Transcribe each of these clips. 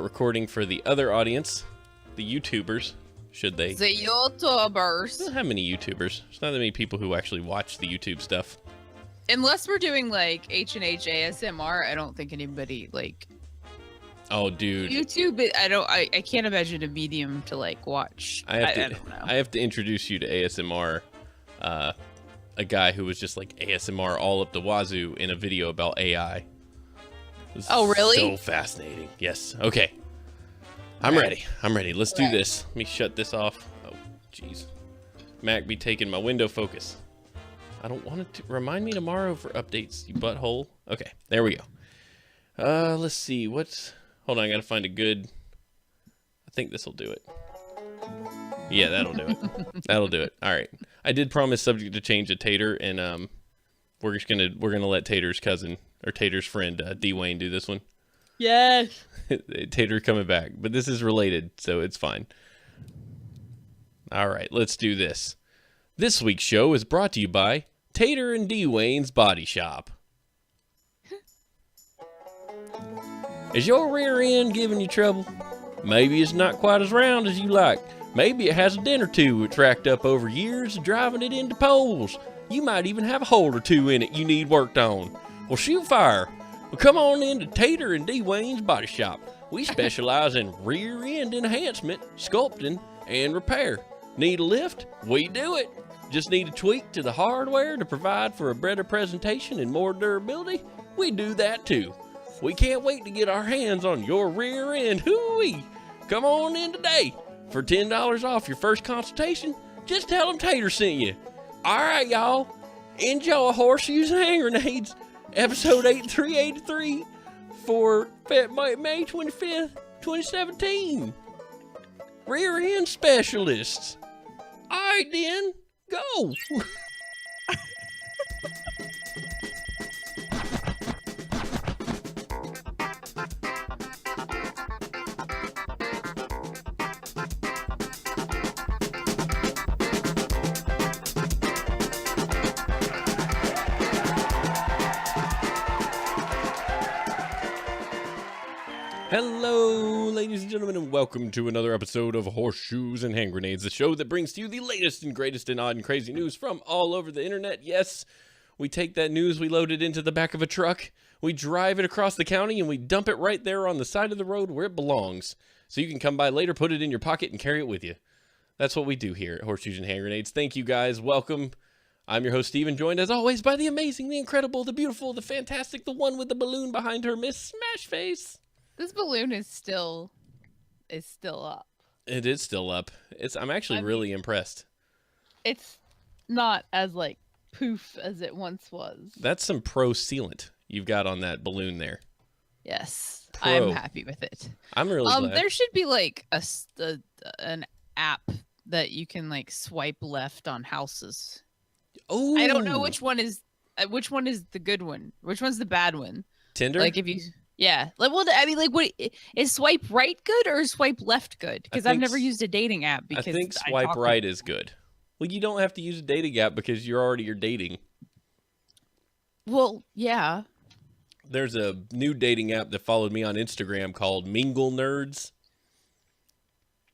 recording for the other audience, the YouTubers, should they? The YouTubers. We don't have many YouTubers. There's not that many people who actually watch the YouTube stuff. Unless we're doing like H&H ASMR, I don't think anybody like. Oh, dude. YouTube. I can't imagine a medium to like watch. I don't know. I have to introduce you to ASMR. A guy who was just like ASMR all up the wazoo in a video about AI. Oh, really? So fascinating. Yes. Okay. I'm ready. Let's do this. Let me shut this off. Oh, jeez. Mac be taking my window focus. I don't want it to. Remind me tomorrow for updates, you butthole. Okay, there we go. Let's see. Hold on, I gotta find a good. I think this will do it. Yeah, that'll do it. That'll do it. All right. I did promise subject to change to Tater, and we're gonna let Tater's cousin or Tater's friend D-Wayne do this one. Yes. Tater coming back, but this is related, so it's fine. All right, let's do this. This week's show is brought to you by Tater and D-Wayne's Body Shop. Is your rear end giving you trouble? Maybe it's not quite as round as you like. Maybe it has a dent or two it's racked up over years of driving it into poles. You might even have a hole or two in it you need worked on. Well, shoot fire. Well, come on into Tater and D-Wayne's Body Shop. We specialize in rear end enhancement, sculpting, and repair. Need a lift? We do it. Just need a tweak to the hardware to provide for a better presentation and more durability? We do that too. We can't wait to get our hands on your rear end. Hoo-wee! Come on in today. For $10 off your first consultation, just tell them Tater sent you. All right, y'all. Enjoy Horseshoes and Hand Grenades, episode 8383 for May 25th, 2017. Rear end specialists. All right, then. Go. Hello, ladies and gentlemen, and welcome to another episode of Horseshoes and Hand Grenades, the show that brings to you the latest and greatest and odd and crazy news from all over the internet. Yes, we take that news, we load it into the back of a truck, we drive it across the county, and we dump it right there on the side of the road where it belongs. So you can come by later, put it in your pocket, and carry it with you. That's what we do here at Horseshoes and Hand Grenades. Thank you guys. Welcome. I'm your host, Steven, joined as always by the amazing, the incredible, the beautiful, the fantastic, the one with the balloon behind her, Miss Smashface. This balloon is still up. It is still up. I'm actually really impressed. It's not as like poof as it once was. That's some pro sealant you've got on that balloon there. Yes, Pro. I'm happy with it. I'm really glad. There should be like an app that you can like swipe left on houses. Oh, I don't know which one is the good one. Which one's the bad one? Tinder. Like if you. Yeah. Like, well, I mean, like, what is swipe right good or is swipe left good? Because I've never used a dating app. Because I think swipe right is good. Well, you don't have to use a dating app because you're dating. Well, yeah. There's a new dating app that followed me on Instagram called Mingle Nerds.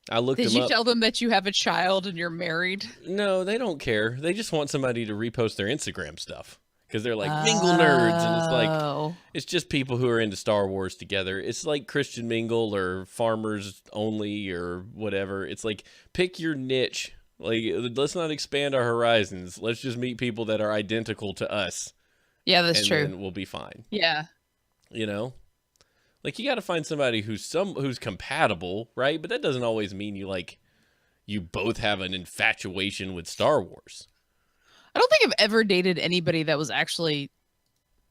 I looked them up. Did you tell them that you have a child and you're married? No, they don't care. They just want somebody to repost their Instagram stuff. Because they're like Mingle Nerds, and it's like, it's just people who are into Star Wars together. It's like Christian Mingle or Farmers Only or whatever. It's like, pick your niche. Like, let's not expand our horizons. Let's just meet people that are identical to us. Yeah, that's true. And we'll be fine. Yeah. You know? Like, you got to find somebody who's compatible, right? But that doesn't always mean you both have an infatuation with Star Wars. I don't think I've ever dated anybody that was actually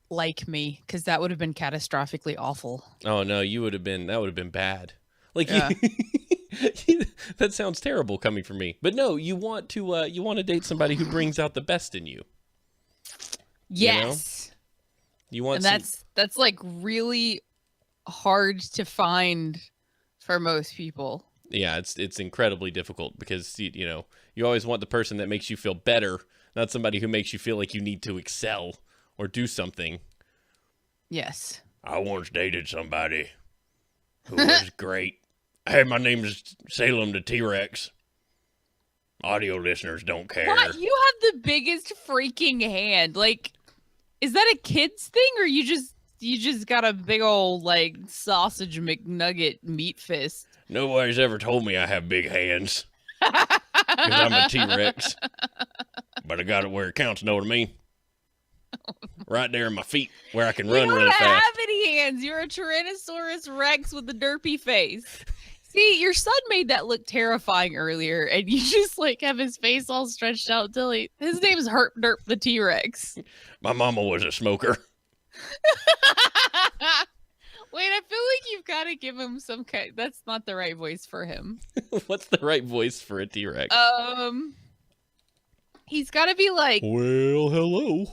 like me, because that would have been catastrophically awful. Oh no, that would have been bad. Like, yeah. That sounds terrible coming from me. But no, you want to date somebody who brings out the best in you. Yes. You want, and that's like really hard to find for most people. Yeah, it's incredibly difficult because you always want the person that makes you feel better. Not somebody who makes you feel like you need to excel or do something. Yes. I once dated somebody who was great. Hey, my name is Salem the T-Rex. Audio listeners don't care. What? You have the biggest freaking hand. Like, is that a kid's thing, or you just got a big old like sausage McNugget meat fist? Nobody's ever told me I have big hands. Because I'm a T-Rex. But I got it where it counts, know what I mean? Right there in my feet, where I can run really fast. You don't have any hands. You're a Tyrannosaurus Rex with a derpy face. See, your son made that look terrifying earlier, and you just like have his face all stretched out until his name is Herp Derp the T-Rex. My mama was a smoker. Wait, I feel like you've got to give him some kind. That's not the right voice for him. What's the right voice for a T-Rex? He's got to be like. Well, hello.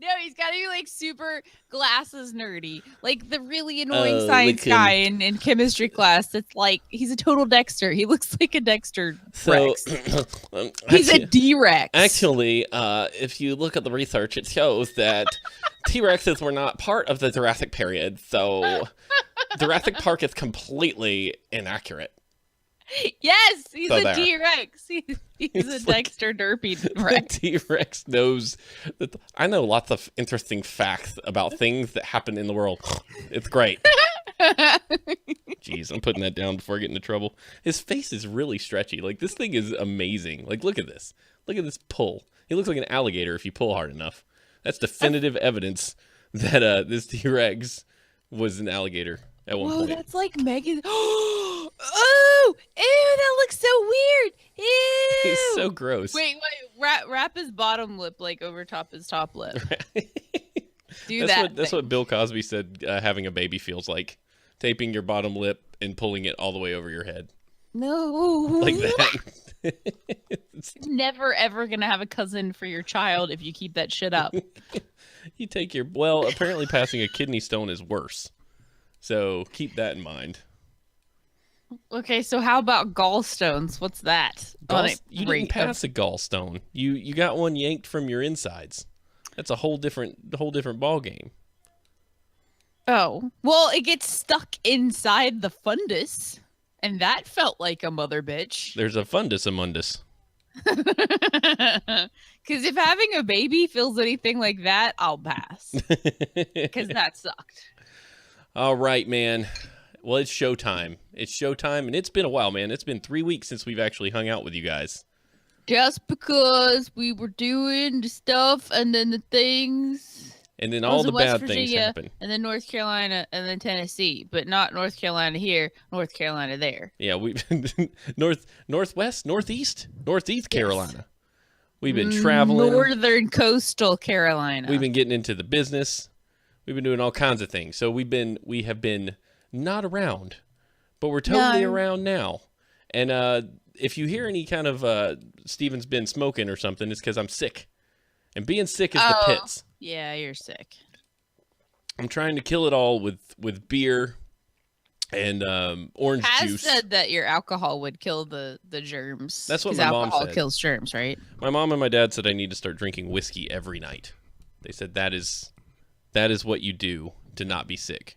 No, he's got to be like super glasses nerdy, like the really annoying science guy in chemistry class. That's like he's a total Dexter. He looks like a Dexter Rex. He's a D-Rex. Actually, if you look at the research, it shows that T-Rexes were not part of the Jurassic period, so Jurassic Park is completely inaccurate. Yes, he's a T-Rex. He's a Dexter Derpy Rex. T-Rex knows that. I know lots of interesting facts about things that happen in the world. It's great. Jeez, I'm putting that down before I get into trouble. His face is really stretchy. Like, this thing is amazing. Like, look at this. Look at this pull. He looks like an alligator if you pull hard enough. That's definitive evidence that this T-Rex was an alligator at one point. That's like Megan. Oh, ew, that looks so weird. Ew. He's so gross. Wait, wrap his bottom lip like over top his top lip. That's what Bill Cosby said having a baby feels like. Taping your bottom lip and pulling it all the way over your head. No. Like that. Never, ever going to have a cousin for your child if you keep that shit up. You take your... Well, apparently passing a kidney stone is worse. So keep that in mind. Okay, so how about gallstones? What's that? You didn't pass a gallstone. You got one yanked from your insides. That's a whole different ball game. Oh, well, it gets stuck inside the fundus, and that felt like a mother bitch. There's a fundus amundus. Because if having a baby feels anything like that, I'll pass. Because that sucked. All right, man. Well, it's showtime. It's showtime, and it's been a while, man. It's been 3 weeks since we've actually hung out with you guys. Just because we were doing the stuff and then the things. And then all the bad things happen. And then North Carolina and then Tennessee. But not North Carolina here, North Carolina there. Yeah, we've northwest, northeast Carolina. Yes. We've been traveling. Northern coastal Carolina. We've been getting into the business. We've been doing all kinds of things. So we have been not around, but we're totally around now. And if you hear any kind of Steven's been smoking or something, it's because I'm sick. And being sick is the pits. Yeah, you're sick. I'm trying to kill it all with beer and orange juice. Said that your alcohol would kill the germs. That's what my mom said. Alcohol kills germs, right? My mom and my dad said I need to start drinking whiskey every night. They said that is what you do to not be sick.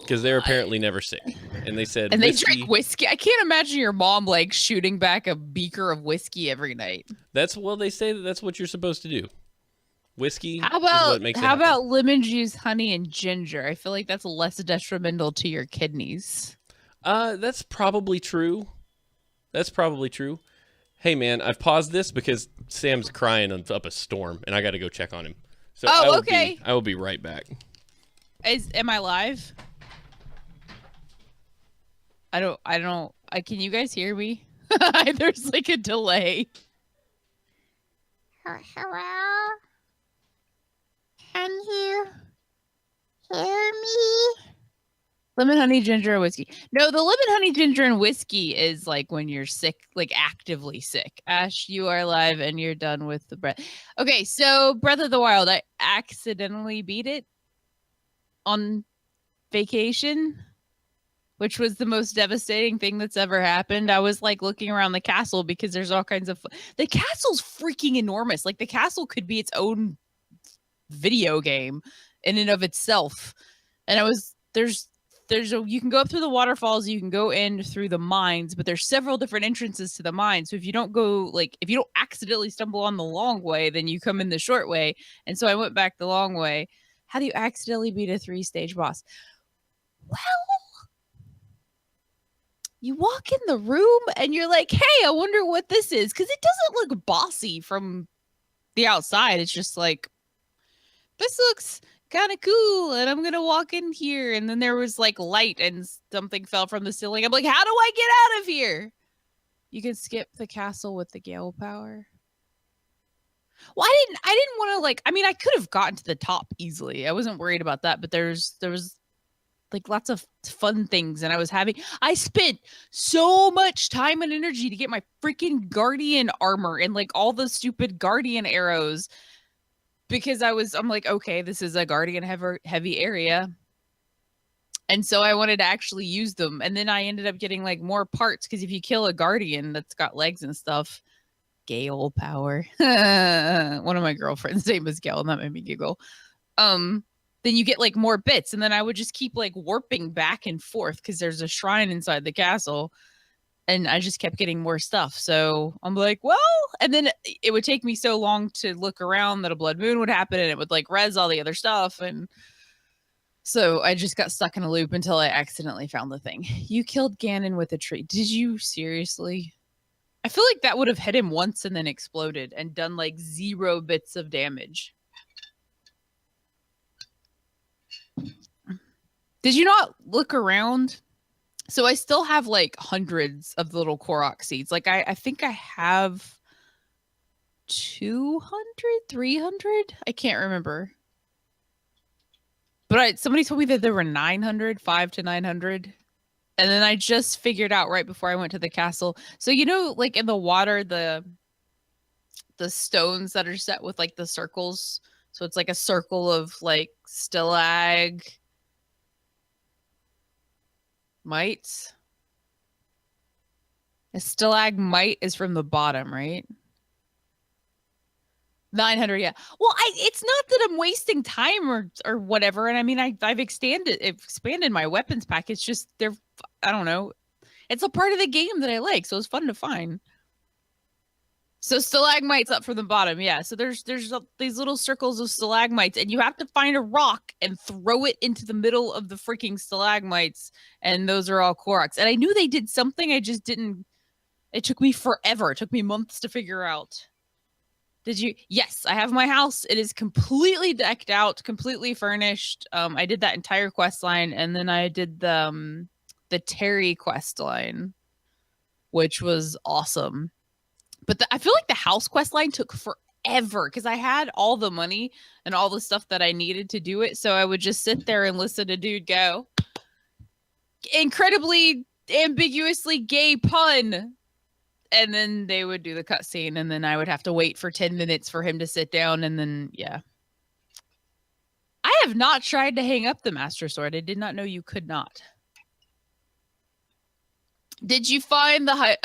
Because they're apparently never sick. And they said they drink whiskey. I can't imagine your mom like shooting back a beaker of whiskey every night. They say that's what you're supposed to do. Whiskey how is what makes it happen. About lemon juice, honey, and ginger? I feel like that's less detrimental to your kidneys. That's probably true. Hey man, I've paused this because Sam's crying up a storm and I gotta go check on him. So okay. I will be right back. Am I live? I don't. Can you guys hear me? There's like a delay. Hello? Can you hear me? Lemon, honey, ginger, and whiskey. No, the lemon, honey, ginger, and whiskey is like when you're sick, like actively sick. Ash, you are live and you're done with the breath. Okay, so Breath of the Wild, I accidentally beat it on vacation, which was the most devastating thing that's ever happened. I was like looking around the castle because there's all kinds of... The castle's freaking enormous. Like the castle could be its own video game. in and of itself. And you can go up through the waterfalls, you can go in through the mines, but there's several different entrances to the mines. So if you don't if you don't accidentally stumble on the long way, then you come in the short way. And so I went back the long way. How do you accidentally beat a 3-stage boss? Well, you walk in the room and you're like, hey, I wonder what this is. Because it doesn't look bossy from the outside. It's just like, this looks kind of cool. And I'm going to walk in here. And then there was like light and something fell from the ceiling. I'm like, how do I get out of here? You can skip the castle with the gale power. Well, I didn't want to I could have gotten to the top easily. I wasn't worried about that. But there was like lots of fun things, and I spent so much time and energy to get my freaking guardian armor and like all the stupid guardian arrows, because I'm like, okay, this is a guardian heavy area, and so I wanted to actually use them. And then I ended up getting like more parts, because if you kill a guardian that's got legs and stuff, gale power. One of my girlfriends' name was Gale, and that made me giggle. Then you get like more bits, and then I would just keep like warping back and forth because there's a shrine inside the castle, and I just kept getting more stuff. So I'm like, well, and then it would take me so long to look around that a blood moon would happen, and it would like res all the other stuff, and so I just got stuck in a loop until I accidentally found the thing. You killed Ganon with a tree. Did you seriously? I feel like that would have hit him once and then exploded and done like 0 bits of damage. Did you not look around? So I still have like hundreds of little Korok seeds. Like I think I have 200, 300. I can't remember. But somebody told me that there were 900, 5 to 900. And then I just figured out right before I went to the castle. So, like in the water, the stones that are set with like the circles. So it's like a circle of like stalagmites. A stalagmite is from the bottom, right? 900, yeah. Well, it's not that I'm wasting time or whatever. And I mean, I've expanded my weapons pack. It's just I don't know. It's a part of the game that I like, so it's fun to find. So stalagmites up from the bottom, yeah. So there's these little circles of stalagmites, and you have to find a rock and throw it into the middle of the freaking stalagmites, and those are all Koroks. And I knew they did something, I just didn't. It took me forever. It took me months to figure out. Did you? Yes, I have my house. It is completely decked out, completely furnished. I did that entire quest line, and then I did the Terry quest line, which was awesome. But I feel like the house quest line took forever because I had all the money and all the stuff that I needed to do it. So I would just sit there and listen to dude go, incredibly ambiguously gay pun. And then they would do the cutscene, and then I would have to wait for 10 minutes for him to sit down, and then, yeah. I have not tried to hang up the Master Sword. I did not know you could not. Did you find the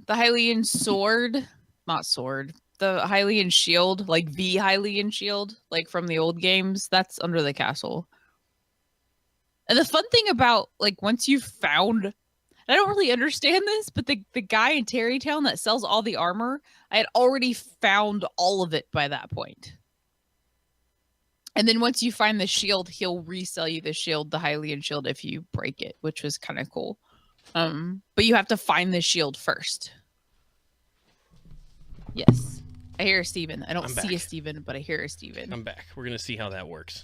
Hylian sword? Not sword. The Hylian shield, like the Hylian shield, like from the old games? That's under the castle. And the fun thing about, like, once you've found... I don't really understand this, but the guy in Terrytown that sells all the armor, I had already found all of it by that point. And then once you find the shield, he'll resell you the shield, the Hylian shield, if you break it, which was kind of cool. But you have to find the shield first. Yes. I hear a Steven. I don't see a Steven, but I hear a Steven. I'm back. We're going to see how that works.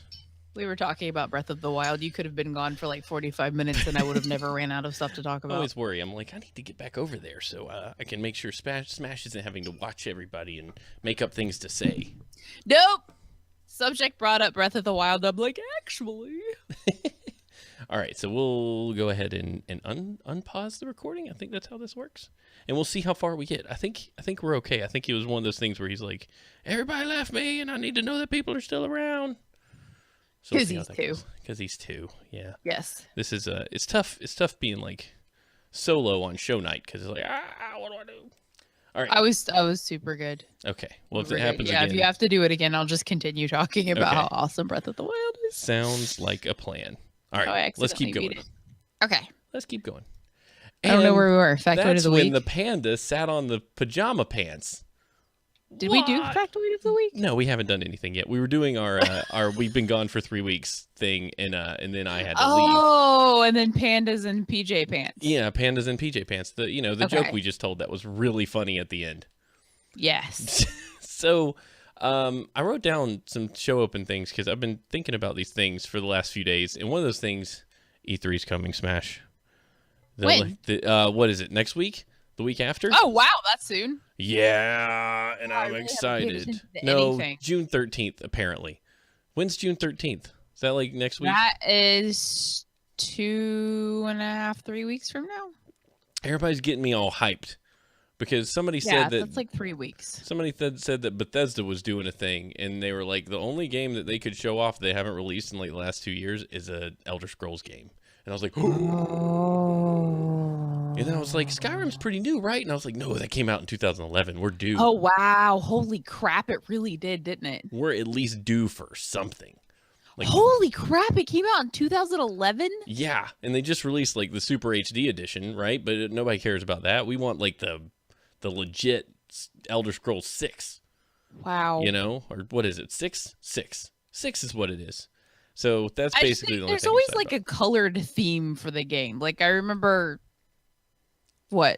We were talking about Breath of the Wild. You could have been gone for like 45 minutes and I would have never ran out of stuff to talk about. I always worry. I'm like, I need to get back over there so I can make sure Smash isn't having to watch everybody and make up things to say. Nope. Subject brought up Breath of the Wild. I'm like, actually. All right, so we'll go ahead and unpause the recording. I think that's how this works. And we'll see how far we get. I think we're okay. I think it was one of those things where he's like, everybody left me and I need to know that people are still around. Because he's 2. Because he's 2, yeah. Yes. This is it's tough. It's tough being like solo on show night because it's like, what do I do? All right. I was super good. Okay. Well, if it happens again, if you have to do it again, I'll just continue talking about how awesome Breath of the Wild is. Sounds like a plan. All Oh, right, let's keep going. Okay. Let's keep going. I don't know where we were. Factoid of That's the when week. the panda sat on the pajama pants. Did we do factoid of the week? No, we haven't done anything yet. We were doing our we've been gone for 3 weeks thing, and then I had to leave. Oh, and then pandas and PJ pants. Yeah, pandas and PJ pants. The joke we just told that was really funny at the end. Yes. So, I wrote down some show open things because I've been thinking about these things for the last few days, and one of those things, E3's coming, Smash. When? What is it? Next week? The week after? Oh wow, that's soon. Yeah, and I'm really excited. No, June 13th, apparently. When's June 13th? Is that like next week? That is 2.5, 3 weeks from now. Everybody's getting me all hyped because somebody said that that's like 3 weeks. Somebody said that Bethesda was doing a thing, and they were like, the only game that they could show off they haven't released in like the last 2 years is a Elder Scrolls game. And I was like, oh. And then I was like, Skyrim's pretty new, right? And I was like, no, that came out in 2011. We're due. Oh, wow. Holy crap. It really did, didn't it? We're at least due for something. Like, holy crap. It came out in 2011? Yeah. And they just released like the Super HD edition, right? But nobody cares about that. We want like the legit Elder Scrolls 6. Wow. You know? Or what is it? 6? 6. 6 is what it is. So that's basically the only there's thing always like a colored theme for the game. Like I remember the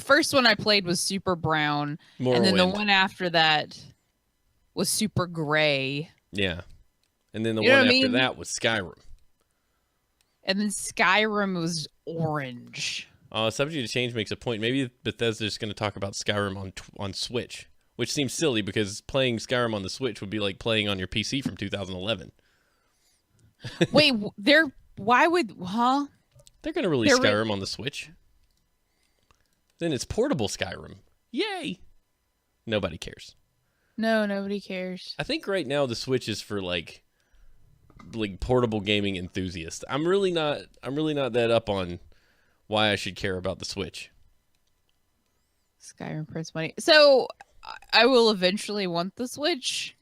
first one I played was super brown, Morrowind. and then the one after that was super gray. Yeah. And then the one after that was Skyrim. And then Skyrim was orange. Subject to Change makes a point. Maybe Bethesda's going to talk about Skyrim on Switch. Which seems silly because playing Skyrim on the Switch would be like playing on your PC from 2011. Wait, They're going to release Skyrim on the Switch. Then it's portable Skyrim. Yay! Nobody cares. No, nobody cares. I think right now the Switch is for like portable gaming enthusiasts. I'm really not that up on why I should care about the Switch. Skyrim prints money. So I will eventually want the Switch.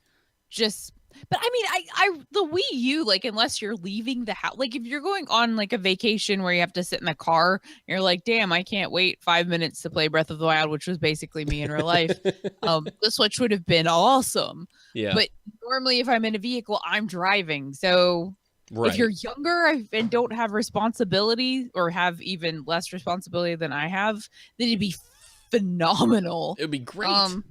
But I mean, the Wii U, like, unless you're leaving the house, like if you're going on like a vacation where you have to sit in the car, you're like, damn, I can't wait 5 minutes to play Breath of the Wild, which was basically me in real life. The Switch would have been awesome. Yeah. But normally if I'm in a vehicle, I'm driving. So if you're younger and don't have responsibility or have even less responsibility than I have, then it'd be phenomenal. It would be great.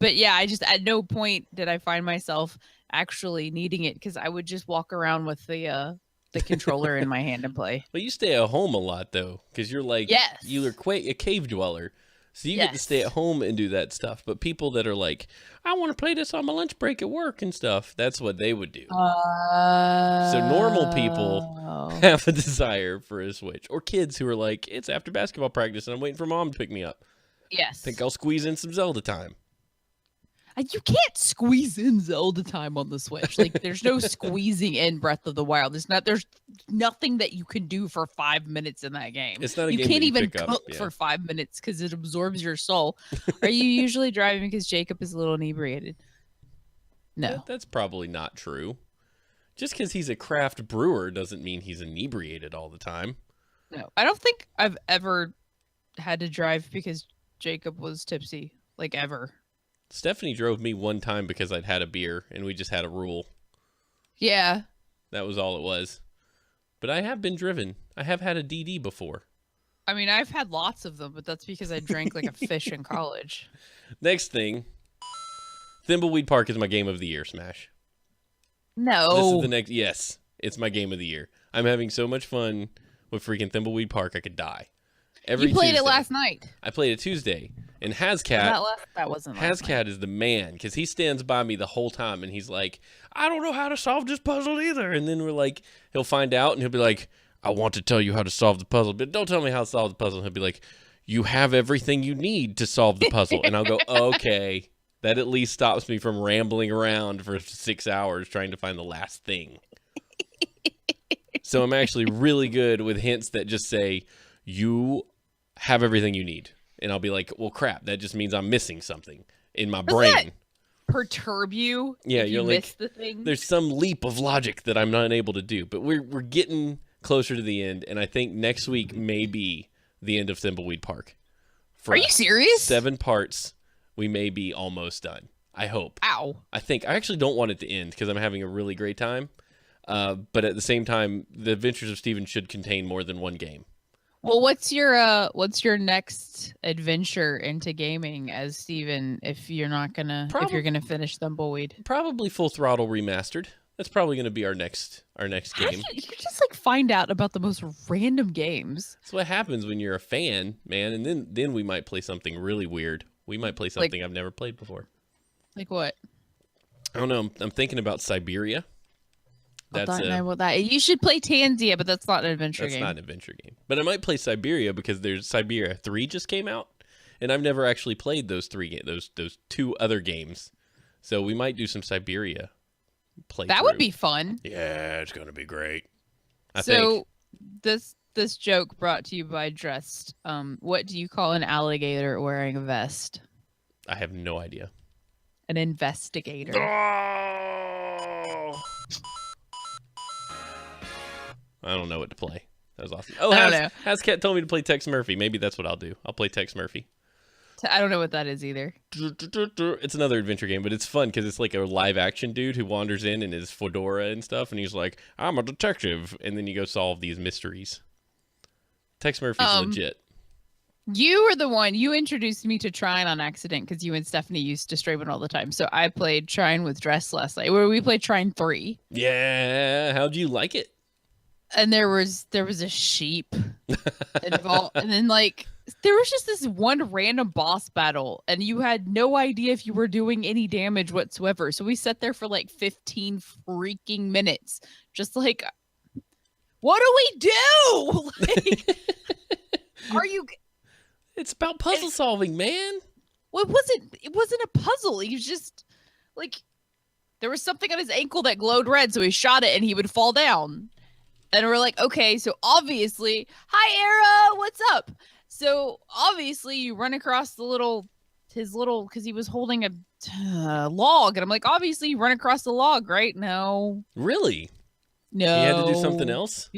But yeah, I just at no point did I find myself actually needing it because I would just walk around with the controller in my hand and play. But you stay at home a lot though, because you're like you're a cave dweller, so you get to stay at home and do that stuff. But people that are like, I want to play this on my lunch break at work and stuff, that's what they would do. So normal people have a desire for a Switch, or kids who are like, it's after basketball practice and I'm waiting for mom to pick me up. Yes, think I'll squeeze in some Zelda time. You can't squeeze in Zelda time on the Switch. Like, there's no squeezing in Breath of the Wild. There's nothing that you can do for 5 minutes in that game. It's not a game you can't even cook for 5 minutes because it absorbs your soul. Are you usually driving because Jacob is a little inebriated? No. That's probably not true. Just because he's a craft brewer doesn't mean he's inebriated all the time. No. I don't think I've ever had to drive because Jacob was tipsy, like ever. Stephanie drove me one time because I'd had a beer and we just had a rule. Yeah. That was all it was. But I have been driven. I have had a DD before. I mean, I've had lots of them, but that's because I drank like a fish in college. Next thing. Thimbleweed Park is my game of the year, Smash. No. This is the next. Yes, it's my game of the year. I'm having so much fun with freaking Thimbleweed Park, I could die. You played it last night. I played it Tuesday. And Hazcat, that wasn't last Hazcat is the man because he stands by me the whole time and he's like, I don't know how to solve this puzzle either. And then we're like, he'll find out and he'll be like, I want to tell you how to solve the puzzle, but don't tell me how to solve the puzzle. And he'll be like, you have everything you need to solve the puzzle. And I'll go, okay. That at least stops me from rambling around for 6 hours trying to find the last thing. So I'm actually really good with hints that just say, you have everything you need. And I'll be like, well, crap, that just means I'm missing something in my brain. perturb you. Yeah, if you you're like, miss the thing. there's some leap of logic that I'm not able to do. But we're getting closer to the end, and I think next week may be the end of Thimbleweed Park. Are you serious? 7 parts, we may be almost done. I hope. Ow. I actually don't want it to end because I'm having a really great time. But at the same time, the Adventures of Steven should contain more than one game. Well, what's your next adventure into gaming as Steven if you're gonna finish Thimbleweed? Probably Full Throttle Remastered. That's probably going to be our next game. You just like find out about the most random games. That's what happens when you're a fan, man. And then we might play something really weird. We might play something I've never played before. Like what? I don't know. I'm thinking about Siberia. You should play Tanzia, but that's not an adventure game. That's not an adventure game. But I might play Siberia because there's Siberia 3 just came out, and I've never actually played those 3 games, those 2 other games. So we might do some Siberia playthrough. That would be fun. Yeah, it's gonna be great. I think. So this joke brought to you by Dressed. What do you call an alligator wearing a vest? I have no idea. An investigator. Oh! I don't know what to play. That was awesome. Oh, Hascat told me to play Tex Murphy. Maybe that's what I'll do. I'll play Tex Murphy. I don't know what that is either. It's another adventure game, but it's fun because it's like a live action dude who wanders in his fedora and stuff, and he's like, I'm a detective, and then you go solve these mysteries. Tex Murphy's legit. You were the one, you introduced me to Trine on accident because you and Stephanie used to stream it all the time. So I played Trine with Dress last night, where we played Trine 3. Yeah, how'd you like it? And there was a sheep involved, and then there was just this one random boss battle, and you had no idea if you were doing any damage whatsoever. So we sat there for 15 freaking minutes, just what do we do? Are you? It's about puzzle solving, man. Well, it wasn't a puzzle. He was just there was something on his ankle that glowed red, so he shot it, and he would fall down. And we're like, okay, so obviously, hi, Era, what's up? So obviously you run across because he was holding a log. And I'm like, obviously you run across the log, right? No. Really? No. You had to do something else?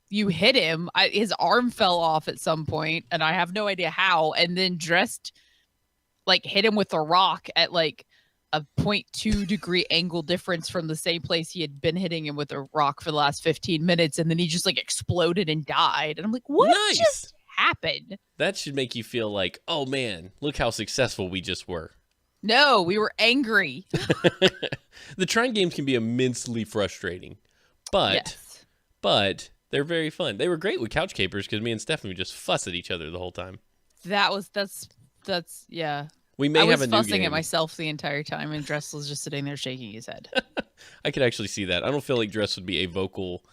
You hit him. His arm fell off at some point, and I have no idea how. And then Dressed, hit him with a rock at a 0.2 degree angle difference from the same place he had been hitting him with a rock for the last 15 minutes. And then he just exploded and died. And I'm like, what just happened? That should make you feel like, oh man, look how successful we just were. No, we were angry. The Trine games can be immensely frustrating, but they're very fun. They were great with Couch Capers because me and Stephanie would just fuss at each other the whole time. That's yeah. We may have a new game. I was fussing at myself the entire time, and Dress was just sitting there shaking his head. I could actually see that. I don't feel like Dress would be a vocal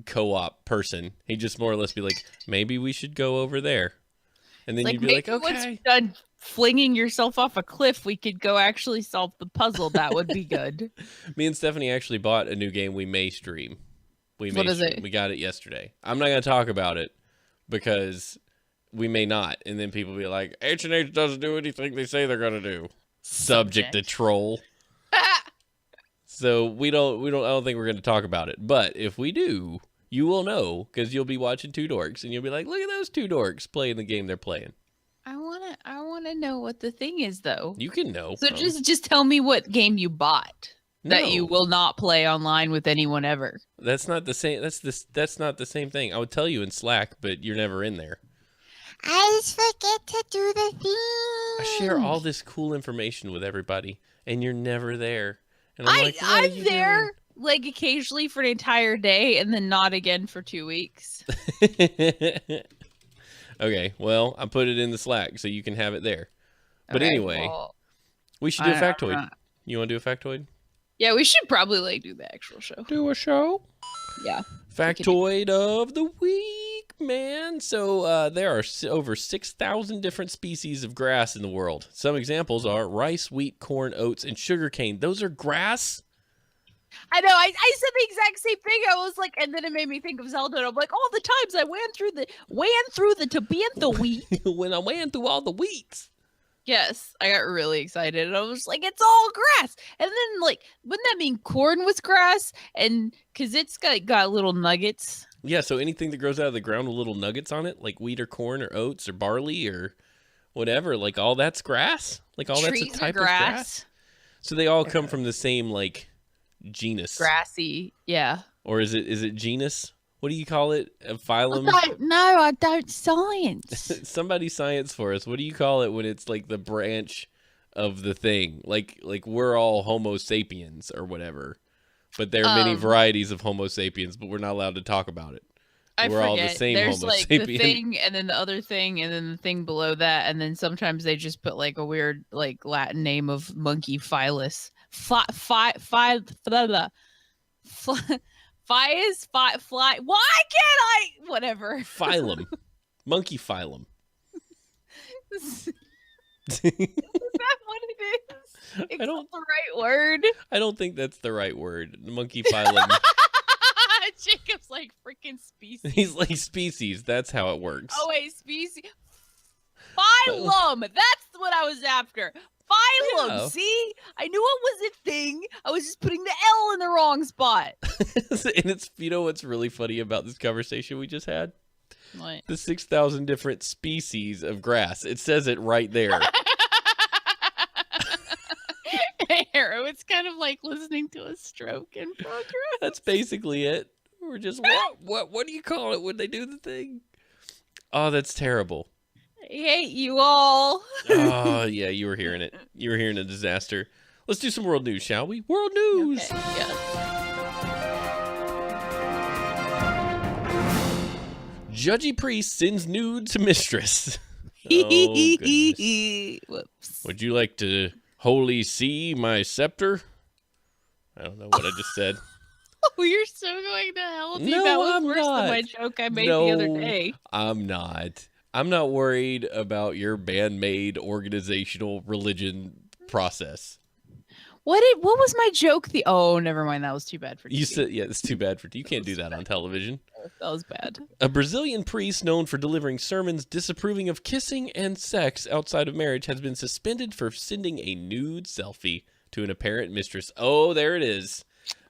co-op person. He'd just more or less be like, maybe we should go over there. And then you'd be like, okay. Once you're done flinging yourself off a cliff, we could go actually solve the puzzle. That would be good. Me and Stephanie actually bought a new game we may stream. What is it? We got it yesterday. I'm not going to talk about it because we may not. And then people be like, H&H doesn't do anything they say they're going to do. Subject to troll. So I don't think we're going to talk about it. But if we do, you will know because you'll be watching Two Dorks and you'll be like, look at those two dorks playing the game they're playing. I want to know what the thing is though. You can know. So just tell me what game you bought that you will not play online with anyone ever. That's not the same. That's not the same thing. I would tell you in Slack, but you're never in there. I just forget to do the thing. I share all this cool information with everybody, and you're never there. And I'm there occasionally for an entire day, and then not again for 2 weeks. Okay, well, I put it in the Slack so you can have it there. But anyway, we should do a factoid. You want to do a factoid? Yeah, we should probably do the actual show. Do a show? Yeah. Factoid of the week, man. So there are over 6,000 different species of grass in the world. Some examples are rice, wheat, corn, oats, and sugarcane. Those are grass? I know. I said the exact same thing. I was like, and then it made me think of Zelda. And I'm like, all the times I ran through the to be in the wheat. When I ran through all the wheats. Yes, I got really excited, and I was like, "It's all grass." And then, like, wouldn't that mean corn was grass? And because it's got little nuggets. Yeah, so anything that grows out of the ground with little nuggets on it, like wheat or corn or oats or barley or whatever, like all that's grass? Like all that's a Trees are type of grass? So they all come from the same like genus. Grassy, yeah. Or is it genus? What do you call it? A phylum? I don't science. Somebody science for us. What do you call it when it's like the branch of the thing? Like we're all Homo sapiens or whatever. But there are many varieties of Homo sapiens, but we're not allowed to talk about it. We're all the same There's Homo like sapien. the thing, and then the other thing, and then the thing below that, and then sometimes they just put like a weird like Latin name of monkey phylus. Fly. Fly. Why can't I? Whatever. Phylum. Monkey phylum. Is that what it is? It's not the right word. I don't think that's the right word. Monkey phylum. Jacob's like freaking species. He's like species. That's how it works. Oh wait, species. Phylum. That's what I was after. Phylum. Yeah. See, I knew it was a thing. I was just putting the L in the wrong spot. And it's, you know what's really funny about this conversation we just had? What? The 6,000 different species of grass. It says it right there. Arrow, it's kind of like listening to a stroke in progress. That's basically it. We're just what do you call it when they do the thing? Oh, that's terrible. I hate you all. Oh yeah, you were hearing it. You were hearing a disaster. Let's do some world news, shall we? World news. Okay, yeah. Judgy priest sends nude to mistress. Oh, goodness. Whoops. Would you like to wholly see my scepter? I don't know what I just said. Oh, you're so going to hell, dude. No, That was I'm worse not. than my joke I made the other day. I'm not. I'm not worried about your man-made organizational religion process. What was my joke? Oh, never mind. That was too bad for TV. You said, yeah, it's too bad for you. Can't do that on television. That was bad. A Brazilian priest known for delivering sermons disapproving of kissing and sex outside of marriage has been suspended for sending a nude selfie to an apparent mistress. Oh, there it is.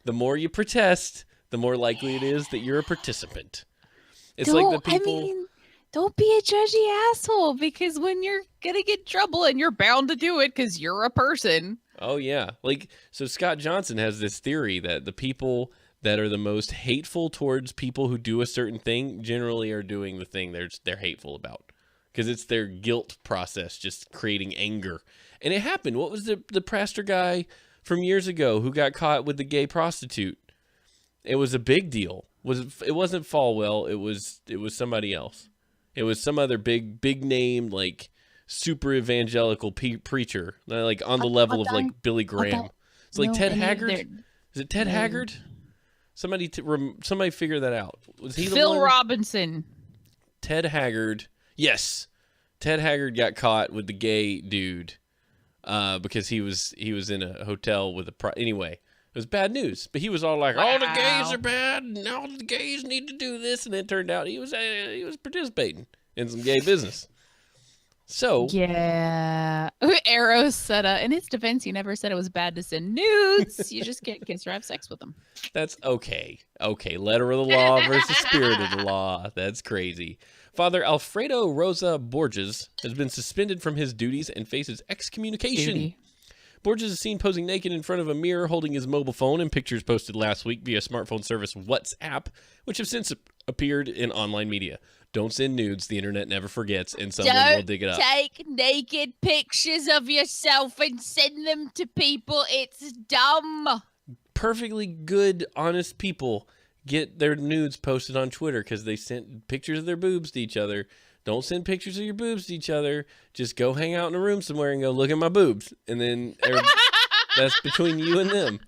The more you protest, the more likely it is that you're a participant. It's like the people... don't be a judgy asshole, because when you're going to get in trouble, and you're bound to do it because you're a person. Oh, yeah. Like, so Scott Johnson has this theory that the people that are the most hateful towards people who do a certain thing generally are doing the thing they're hateful about. Because it's their guilt process just creating anger. And it happened. What was the pastor guy from years ago who got caught with the gay prostitute? It was a big deal. It wasn't Falwell. It was somebody else. It was some other big name, like super evangelical preacher, like on the level of like Billy Graham. It's like Ted Haggard. Is it Ted Haggard? Somebody figure that out. Was he Phil the one? Robinson? Ted Haggard. Yes, Ted Haggard got caught with the gay dude because he was in a hotel with anyway. It was bad news, but he was all like, "All the gays are bad, and all the gays need to do this," and it turned out he was participating in some gay business. So yeah, Arrow said, in his defense, he never said it was bad to send nudes. You just can't kiss or have sex with them. That's okay. Okay, letter of the law versus spirit of the law. That's crazy. Father Alfredo Rosa Borges has been suspended from his duties and faces excommunication. Borges is seen posing naked in front of a mirror holding his mobile phone in pictures posted last week via smartphone service WhatsApp, which have since appeared in online media. Don't send nudes. The internet never forgets, and someone will dig it up. Take naked pictures of yourself and send them to people. It's dumb. Perfectly good, honest people get their nudes posted on Twitter because they sent pictures of their boobs to each other. Don't send pictures of your boobs to each other. Just go hang out in a room somewhere and go, look at my boobs. And then that's between you and them.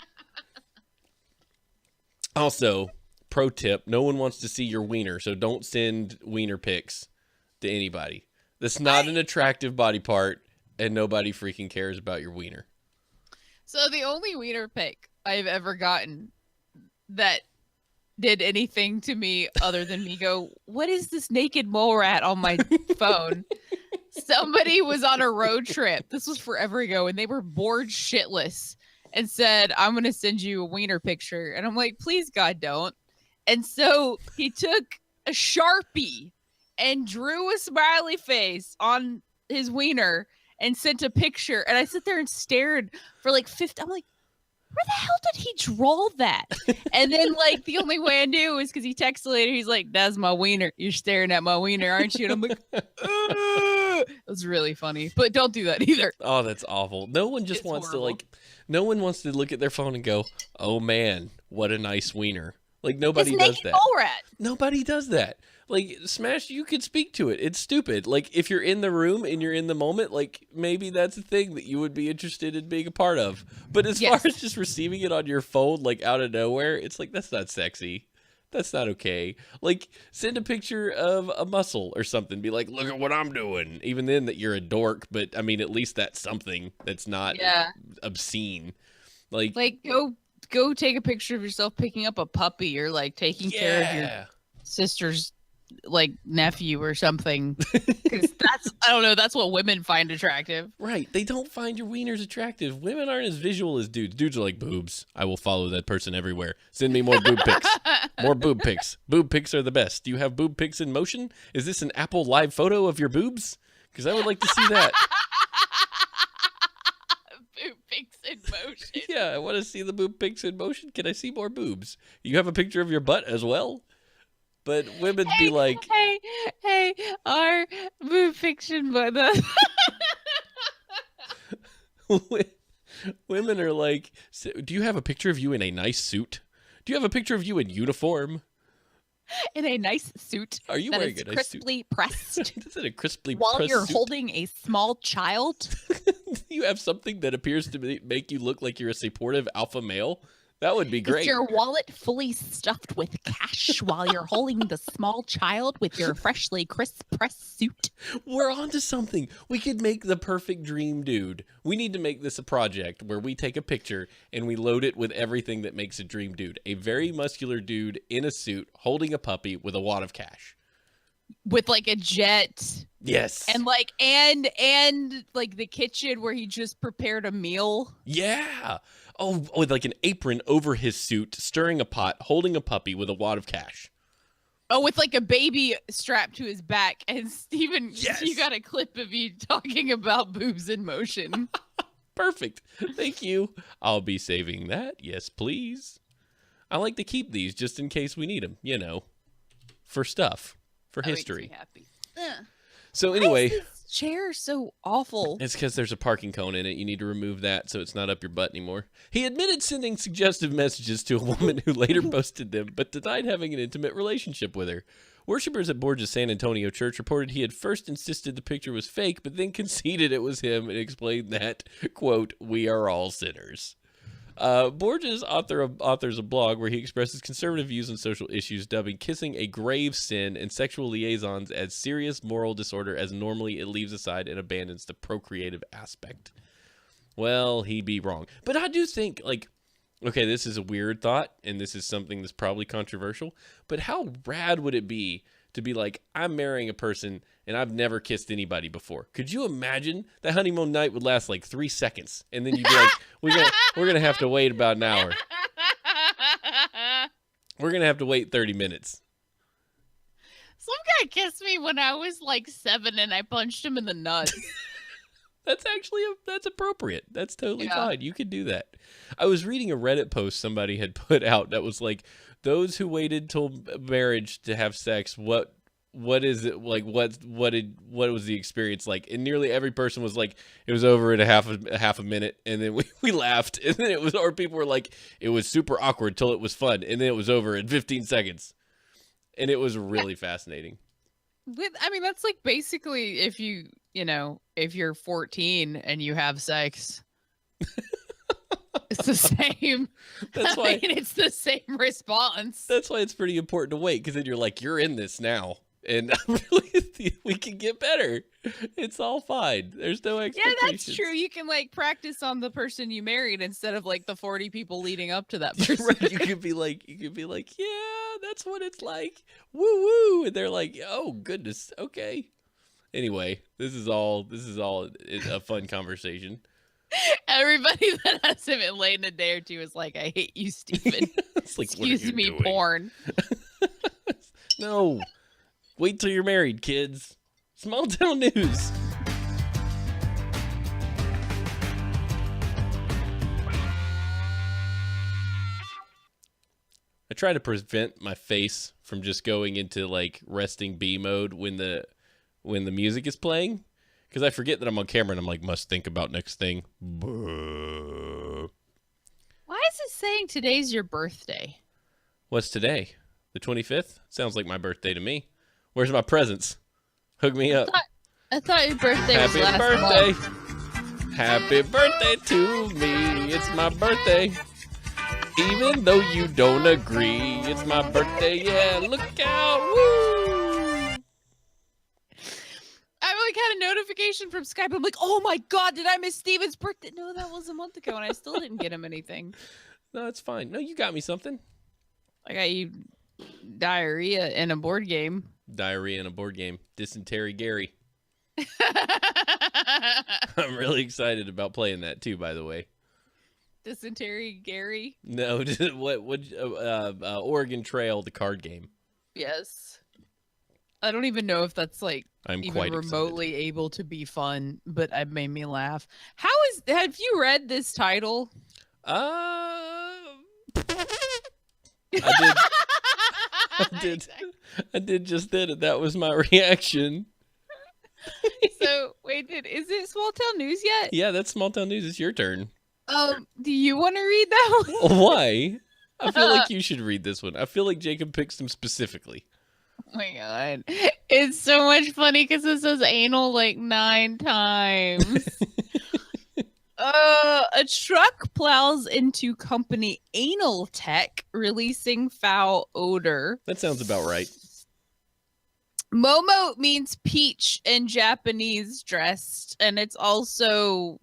Also, pro tip, no one wants to see your wiener, so don't send wiener pics to anybody. That's not an attractive body part, and nobody freaking cares about your wiener. So the only wiener pic I've ever gotten that did anything to me other than me go, what is this naked mole rat on my phone? Somebody was on a road trip. This was forever ago, and they were bored shitless and said, I'm going to send you a wiener picture. And I'm like, please, God, don't. And so he took a Sharpie and drew a smiley face on his wiener and sent a picture. And I sit there and stared for like 50. I'm like, where the hell did he draw that? And then, like, the only way I knew is because he texted later. He's like, that's my wiener. You're staring at my wiener, aren't you? And I'm like, it was really funny. But don't do that either. Oh, that's awful. No one just wants horrible. no one wants to look at their phone and go, oh man, what a nice wiener. Like, nobody It's does naked that. mole rat. Nobody does that. Like, Smash, you could speak to it. It's stupid. Like, if you're in the room and you're in the moment, like, maybe that's a thing that you would be interested in being a part of. But as far as just receiving it on your phone, like, out of nowhere, it's like, that's not sexy. That's not okay. Like, send a picture of a muscle or something. Be like, look at what I'm doing. Even then, that you're a dork. But, I mean, at least that's something that's not obscene. Like go take a picture of yourself picking up a puppy or like taking care of your sister's like nephew or something, because that's what women find attractive. Right, they don't find your wieners attractive. Women aren't as visual as dudes are like, boobs, I will follow that person everywhere, send me more boob pics. More boob pics are the best. Do you have boob pics in motion? Is this an Apple live photo of your boobs? Because I would like to see that. Boob pics in motion. Yeah, I want to see the boob pics in motion. Can I see more boobs? You have a picture of your butt as well? But women be like, hey, our boob fiction mother. Women are like, do you have a picture of you in a nice suit? Do you have a picture of you in uniform? In a nice suit. Are you wearing a nice crisply suit? pressed? Is it a crisply while pressed you're suit? holding a small child? You have something that appears to make you look like you're a supportive alpha male? That would be great. Is your wallet fully stuffed with cash while you're holding the small child with your freshly crisp pressed suit? We're onto something. We could make the perfect dream dude. We need to make this a project where we take a picture and we load it with everything that makes a dream dude. A very muscular dude in a suit holding a puppy with a wad of cash. With like a jet. Yes. And like the kitchen where he just prepared a meal. Yeah. Oh, with like an apron over his suit, stirring a pot, holding a puppy with a wad of cash. Oh, with like a baby strapped to his back. And Steven, Yes. you got a clip of you talking about boobs in motion. Perfect. Thank you. I'll be saving that. Yes, please. I like to keep these just in case we need them, for stuff, for history. Happy. So anyway, why is this chair so awful? it's because there's a parking cone in it. You need to remove that so it's not up your butt anymore. He admitted sending suggestive messages to a woman who later posted them, but denied having an intimate relationship with her. Worshippers at Borges San Antonio Church reported he had first insisted the picture was fake, but then conceded it was him and explained that, quote, we are all sinners. Borges authors a blog where he expresses conservative views on social issues, dubbing kissing a grave sin and sexual liaisons as serious moral disorder, as normally it leaves aside and abandons the procreative aspect. Well, he be wrong. But I do think, okay, this is a weird thought, and this is something that's probably controversial, but how rad would it be to be like, I'm marrying a person and I've never kissed anybody before? Could you imagine? That honeymoon night would last like 3 seconds, and then you'd be like, we're gonna have to wait about an hour. We're gonna have to wait 30 minutes. Some guy kissed me when I was like 7 and I punched him in the nuts. That's appropriate. That's totally fine. You could do that. I was reading a Reddit post somebody had put out that was like, those who waited till marriage to have sex, what is it like? What was the experience like? And nearly every person was like, it was over in a half a minute, and then we laughed, and then or people were like, it was super awkward till it was fun, and then it was over in 15 seconds, and it was really fascinating. That's like basically if if you're 14 and you have sex. It's the same. That's why it's the same response. That's why it's pretty important to wait, because then you're like, you're in this now, and really, we can get better. It's all fine. There's no expectations. Yeah, that's true. You can like practice on the person you married instead of like the 40 people leading up to that person. Right. You could be like, yeah, that's what it's like. Woo woo. And they're like, oh goodness, okay. Anyway, this is all a fun conversation. Everybody that hasn't been late in a day or two is like, I hate you, Stephen. It's like, what are Excuse you me, doing? porn. No. Wait till you're married, kids. Small town news. I try to prevent my face from just going into like resting B mode when the music is playing, because I forget that I'm on camera and I'm like, must think about next thing. Why is it saying today's your birthday? What's today? The 25th? Sounds like my birthday to me. Where's my presents? Hook me up. I thought your birthday was Happy last birthday. month. Happy birthday to me. It's my birthday. Even though you don't agree, it's my birthday. Yeah, look out. Woo! I like had a notification from Skype. I'm like, oh my God, did I miss Steven's birthday? No, that was a month ago, and I still didn't get him anything. No, it's fine. No, you got me something. I got you diarrhea in a board game. Diarrhea in a board game. Dysentery Gary. I'm really excited about playing that too, by the way. Dysentery Gary? No, Oregon Trail, the card game. Yes. I don't even know if that's like I'm even quite remotely able to be fun, but it made me laugh. Have you read this title? I did just then, and that was my reaction. So wait, is it Small Town News yet? Yeah, that's Small Town News. It's your turn. Do you want to read that one? Why? I feel like you should read this one. I feel like Jacob picked them specifically. Oh my God. It's so much funny because it says anal like 9 times. A truck plows into company Anal Tech, releasing foul odor. That sounds about right. Momo means peach in Japanese dressed, and it's also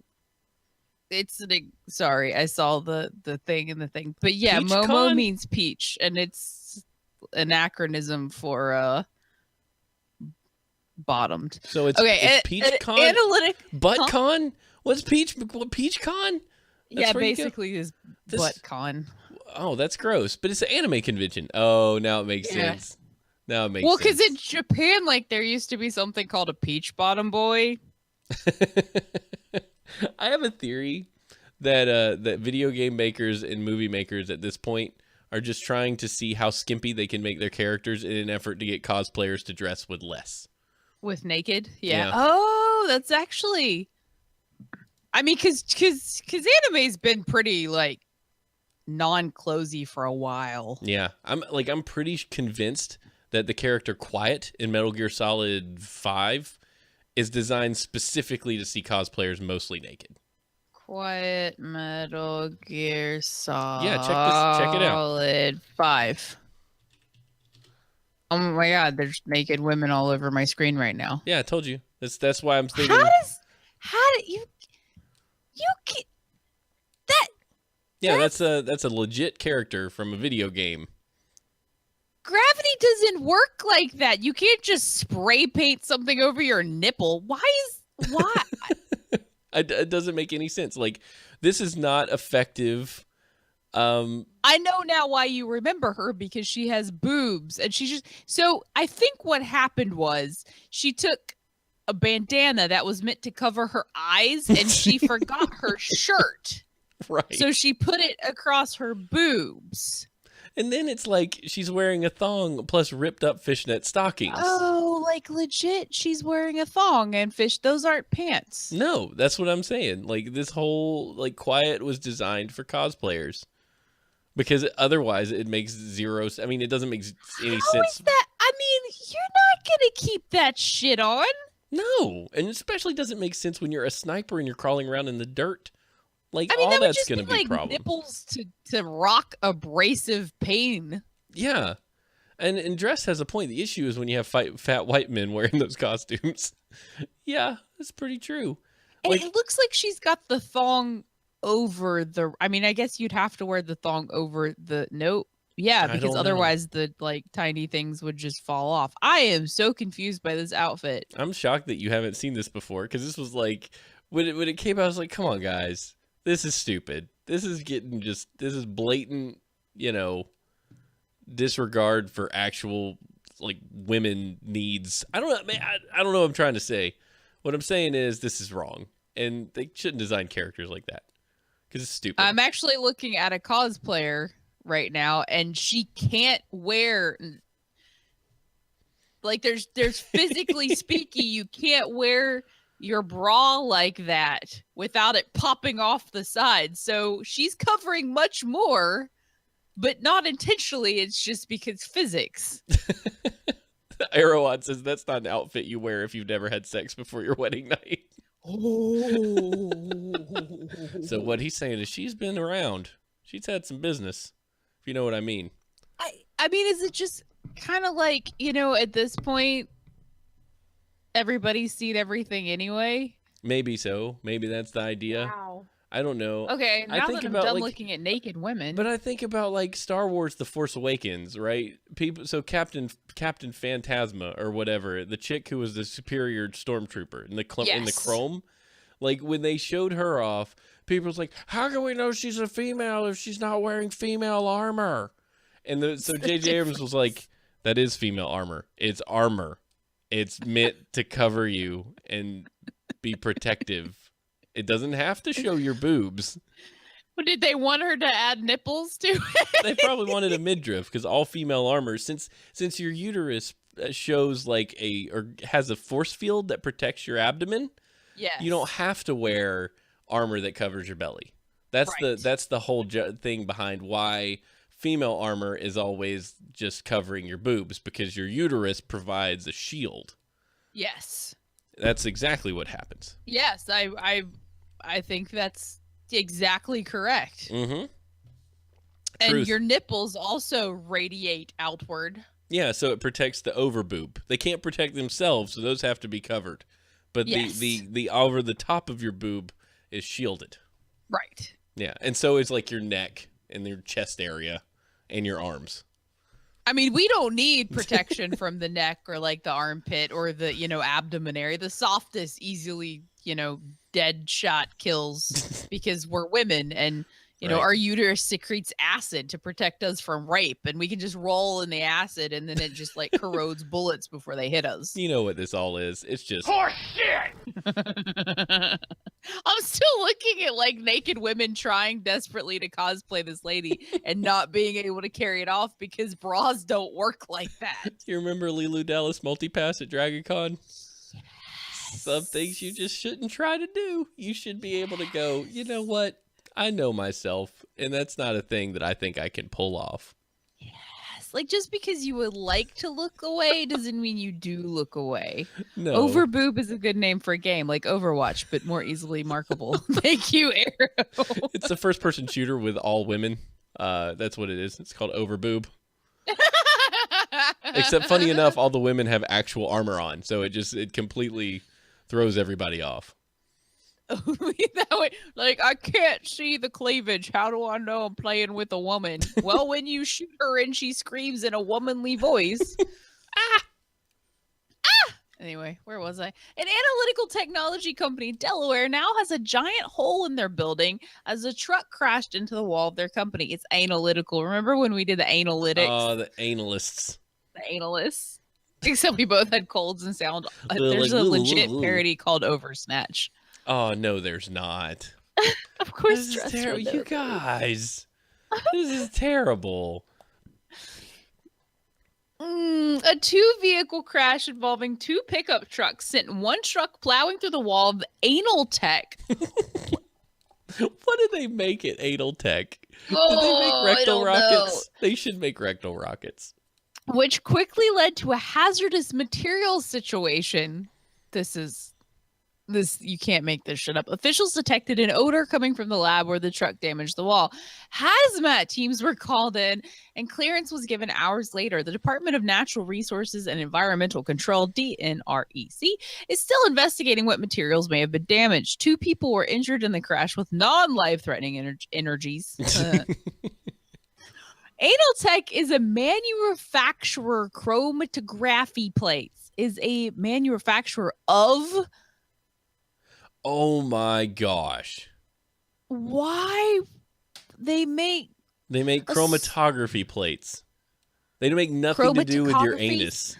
sorry, I saw the thing in the thing. But yeah, Peach Momo con? means peach, and it's an acronym for bottomed. So it's Peach Con? Analytic Butt Con? What's Peach Con? yeah, where you go? basically is butt con. Oh, that's gross. But it's an anime convention. Oh, now it makes Yeah. sense. Now it makes Well, sense. because in Japan, like there used to be something called a peach bottom boy. I have a theory that that video game makers and movie makers at this point are just trying to see how skimpy they can make their characters in an effort to get cosplayers to dress with less. With naked, yeah. Yeah. Oh, that's actually. I mean, because anime's been pretty like non-closey for a while. Yeah, I'm pretty convinced that the character Quiet in Metal Gear Solid 5 is designed specifically to see cosplayers mostly naked. Quiet Metal Gear Solid. Yeah, check it out. Solid 5. Oh my God, there's naked women all over my screen right now. Yeah, I told you. That's why I'm thinking. How did you get that? Yeah, that's a legit character from a video game. Gravity doesn't work like that. You can't just spray paint something over your nipple. Why? It doesn't make any sense. Like, this is not effective. I know now why you remember her, because she has boobs, and so I think what happened was she took a bandana that was meant to cover her eyes and she forgot her shirt. Right. So she put it across her boobs. And then it's like she's wearing a thong plus ripped up fishnet stockings. Oh, like legit, she's wearing a thong and those aren't pants. No, that's what I'm saying. Like, this whole like Quiet was designed for cosplayers. Because otherwise it makes zero. I mean, it doesn't make any sense. How is that? I mean, you're not gonna keep that shit on. No, and especially doesn't make sense when you're a sniper and you're crawling around in the dirt. Like, I mean, all that would that's just going to be a like problem. nipples to rock abrasive pain. Yeah, and Dress has a point. The issue is when you have fat white men wearing those costumes. Yeah, that's pretty true. And Like, it looks like she's got the thong over the. I mean, I guess you'd have to wear the thong over the. Nope. Yeah, I because don't know. otherwise the like tiny things would just fall off. I am so confused by this outfit. I'm shocked that you haven't seen this before because this was like when it came out. I was like, come on, guys, this is stupid. This is this is blatant, disregard for actual like women needs. I don't know. Man, I don't know what I'm trying to say. What I'm saying is this is wrong, and they shouldn't design characters like that because it's stupid. I'm actually looking at a cosplayer right now, and she can't wear like there's physically speaking, you can't wear your bra like that without it popping off the side. So she's covering much more, but not intentionally. It's just because physics. Arrowon says that's not an outfit you wear if you've never had sex before your wedding night. So what he's saying is she's been around. She's had some business, if you know what I mean. I mean, is it just kind of like, at this point, everybody's seen everything anyway? Maybe so. Maybe that's the idea. Wow. I don't know. Okay, now think that I'm about, done like- looking at naked women. But I think about like Star Wars: The Force Awakens, right? So Captain Phantasma or whatever, the chick who was the superior stormtrooper in the in the Yes. chrome, like when they showed her off, people was like, "How can we know she's a female if she's not wearing female armor?" And so J.J. Abrams was like, "That is female armor. It's armor. It's meant to cover you and be protective. It doesn't have to show your boobs." But did they want her to add nipples to it? They probably wanted a midriff because all female armor, since your uterus shows like or has a force field that protects your abdomen, Yes. you don't have to wear armor that covers your belly. That's Right. the whole thing behind why female armor is always just covering your boobs, because your uterus provides a shield. Yes. That's exactly what happens. Yes, I think that's exactly correct. Mm-hmm. And Truth. your nipples also radiate outward. Yeah, so it protects the overboob. They can't protect themselves, so those have to be covered. But Yes. the over the top of your boob is shielded. Right. Yeah, and so is like your neck and your chest area and your arms. I mean, we don't need protection from the neck or like the armpit or the, abdomen area. The softest, easily, dead shot kills because we're women and, Right. our uterus secretes acid to protect us from rape, and we can just roll in the acid and then it just like corrodes bullets before they hit us. You know what this all is. It's just I'm still looking at like naked women trying desperately to cosplay this lady and not being able to carry it off because bras don't work like that. You remember Lilu Dallas multipass at DragonCon? Some things you just shouldn't try to do. You should be able to go, you know what? I know myself, and that's not a thing that I think I can pull off. Yes. Like just because you would like to look away doesn't mean you do look away. No. Overboob is a good name for a game like Overwatch, but more easily markable. Thank you, Arrow. It's the first-person shooter with all women. That's what it is. It's called Overboob. Except, funny enough, all the women have actual armor on, so it completely throws everybody off. That way, like, I can't see the cleavage. How do I know I'm playing with a woman? Well, when you shoot her and she screams in a womanly voice. Anyway, where was I? An analytical technology company in Delaware now has a giant hole in their building as a truck crashed into the wall of their company. It's analytical. Remember when we did the analytics? Oh, the analysts. The analysts. Except we both had colds and sound. There's like, a "Ooh, legit ooh, ooh." parody called Oversnatch. Oh, no, there's not. Of course, This is Dress terrible. would know You this. guys. This is terrible. A two-vehicle crash involving two pickup trucks sent one truck plowing through the wall of Anal Tech. What did they make at Anal Tech? Did they Oh, make I rectal don't rockets? They should make rectal rockets. Which quickly led to a hazardous materials situation. You can't make this shit up. Officials detected an odor coming from the lab where the truck damaged the wall. Hazmat teams were called in and clearance was given hours later. The Department of Natural Resources and Environmental Control, DNREC, is still investigating what materials may have been damaged. 2 people were injured in the crash with non-life-threatening energies. Analtech is a manufacturer. Chromatography plates is a manufacturer of. Oh my gosh. Why they make chromatography plates. They don't make nothing to do with your anus.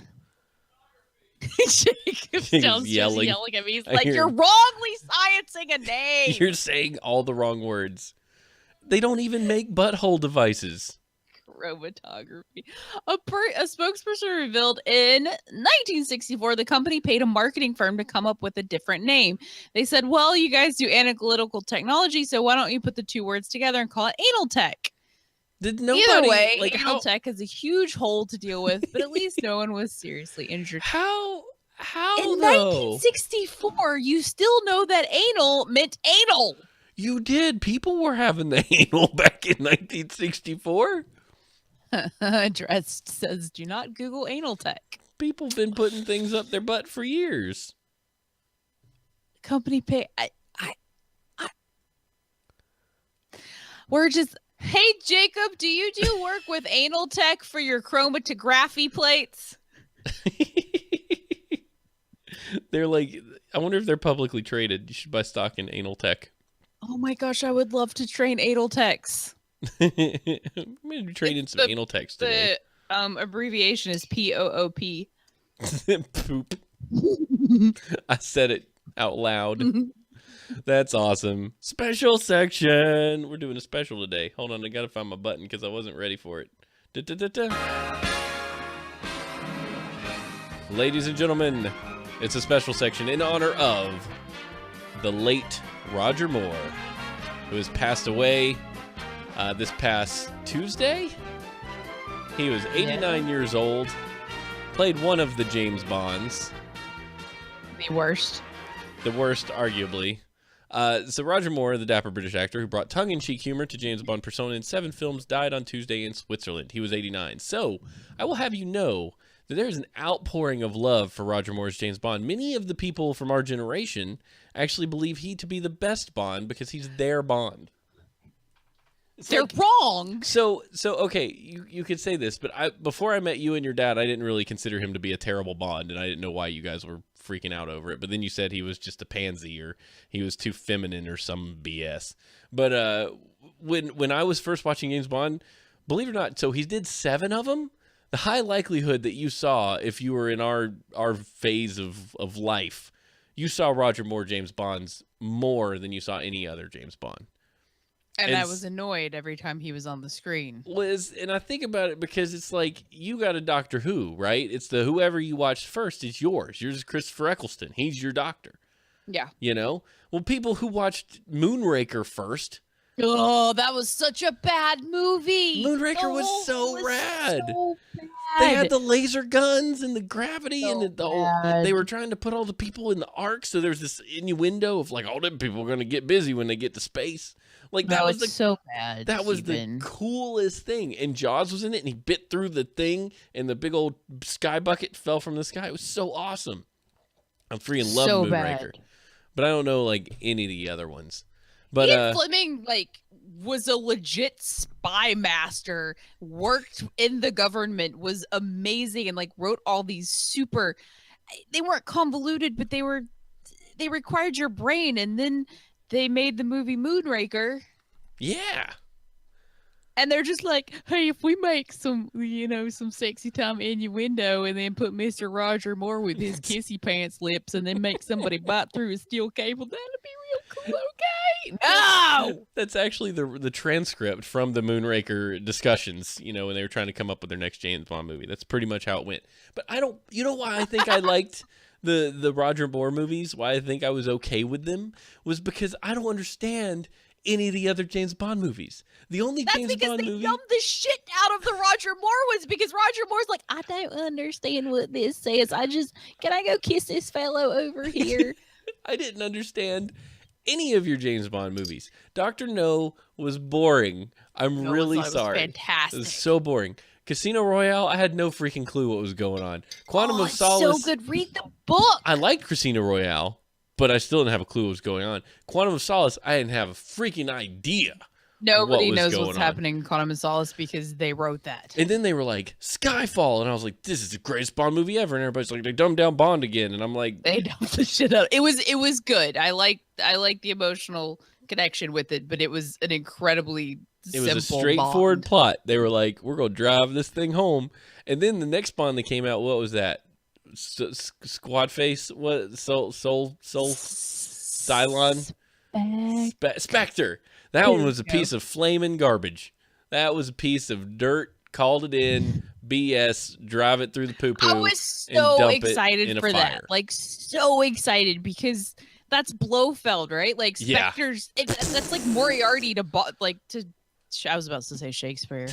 Jacob's downstairs yelling at me. He's like, hear you're him. wrongly sciencing a name. You're saying all the wrong words. They don't even make butthole devices. Chromatography. A spokesperson revealed in 1964 the company paid a marketing firm to come up with a different name. They said, well, you guys do analytical technology, so why don't you put the two words together and call it Analtech? Did nobody, Either way, like, Analtech has a huge hole to deal with, but at least no one was seriously injured. How In though? 1964, you still know that anal meant anal. You did. People were having the anal back in 1964. Dressed says, do not Google Analtech. People have been putting things up their butt for years. Company pay. We're just. Hey, Jacob, do you do work with Analtech for your chromatography plates? They're like, I wonder if they're publicly traded. You should buy stock in Analtech. Oh my gosh, I would love to train Analtechs. I'm going to trade in some Analtechs today. The abbreviation is POOP. Poop. I said it out loud. That's awesome. Special section. We're doing a special today. Hold on, I gotta find my button because I wasn't ready for it. Ladies and gentlemen, it's a special section in honor of the late Roger Moore, who has passed away this past Tuesday. He was 89 years old, played one of the James Bonds. The worst. The worst, arguably. So Roger Moore, the dapper British actor who brought tongue-in-cheek humor to James Bond persona in 7 films, died on Tuesday in Switzerland. He was 89. So I will have you know that there is an outpouring of love for Roger Moore's James Bond. Many of the people from our generation actually believe he to be the best Bond because he's their Bond. They're wrong. So okay, you could say this, but before I met you and your dad, I didn't really consider him to be a terrible Bond, and I didn't know why you guys were freaking out over it. But then you said he was just a pansy, or he was too feminine, or some BS. But when I was first watching James Bond, believe it or not, so he did 7 of them. The high likelihood that you saw, if you were in our phase of life, you saw Roger Moore James Bonds more than you saw any other James Bond. And I was annoyed every time he was on the screen. Liz, and I think about it because it's like, you got a Doctor Who, right? It's the whoever you watched first is yours. Yours is Christopher Eccleston. He's your doctor. Yeah. You know? Well, people who watched Moonraker first. Oh, that was such a bad movie. Moonraker was so rad. So bad. They had the laser guns and the gravity So and the whole, they were trying to put all the people in the ark. So there's this innuendo of like, all them people are going to get busy when they get to space. Like that was so bad. That was the coolest thing. And Jaws was in it, and he bit through the thing, and the big old sky bucket fell from the sky. It was so awesome. I freaking love Moonraker, but I don't know like any of the other ones. But Ian Fleming was a legit spy master. Worked in the government, was amazing, and wrote all these super. They weren't convoluted, but they required your brain, and then they made the movie Moonraker. Yeah. And they're just like, hey, if we make some sexy time innuendo and then put Mr. Roger Moore with his kissy pants lips and then make somebody bite through a steel cable, that'd be real cool, okay? No! That's actually the transcript from the Moonraker discussions, when they were trying to come up with their next James Bond movie. That's pretty much how it went. But you know why I think I liked the Roger Moore movies, why I think I was okay with them, was because I don't understand any of the other James Bond movies. The only James Bond movie... dumbed the shit out of the Roger Moore ones because Roger Moore's like, I don't understand what this says. Can I go kiss this fellow over here? I didn't understand any of your James Bond movies. Dr. No was boring. I'm really sorry. It was fantastic. It was so boring. Casino Royale, I had no freaking clue what was going on. Quantum of Solace... so good. Read the book. I liked Casino Royale, but I still didn't have a clue what was going on. Quantum of Solace, I didn't have a freaking idea Nobody was knows going what's on. happening in Quantum of Solace because they wrote that. And then they were like, Skyfall. And I was like, this is the greatest Bond movie ever. And everybody's like, they dumbed down Bond again. And I'm like, They dumped the shit out. It was good. I like the emotional connection with it, but it was an incredibly it was a simple straightforward Bond. plot. They were like, we're going to drive this thing home. And then the next Bond that came out, what was that? Squad Face? What? Soul Cylon? Spectre. That one was a piece of flaming garbage. That was a piece of dirt. Called it in. BS. Drive it through the poo poo. I was so excited for that. Like so excited because that's Blofeld, right? Like Spectre's. That's like Moriarty to I was about to say Shakespeare.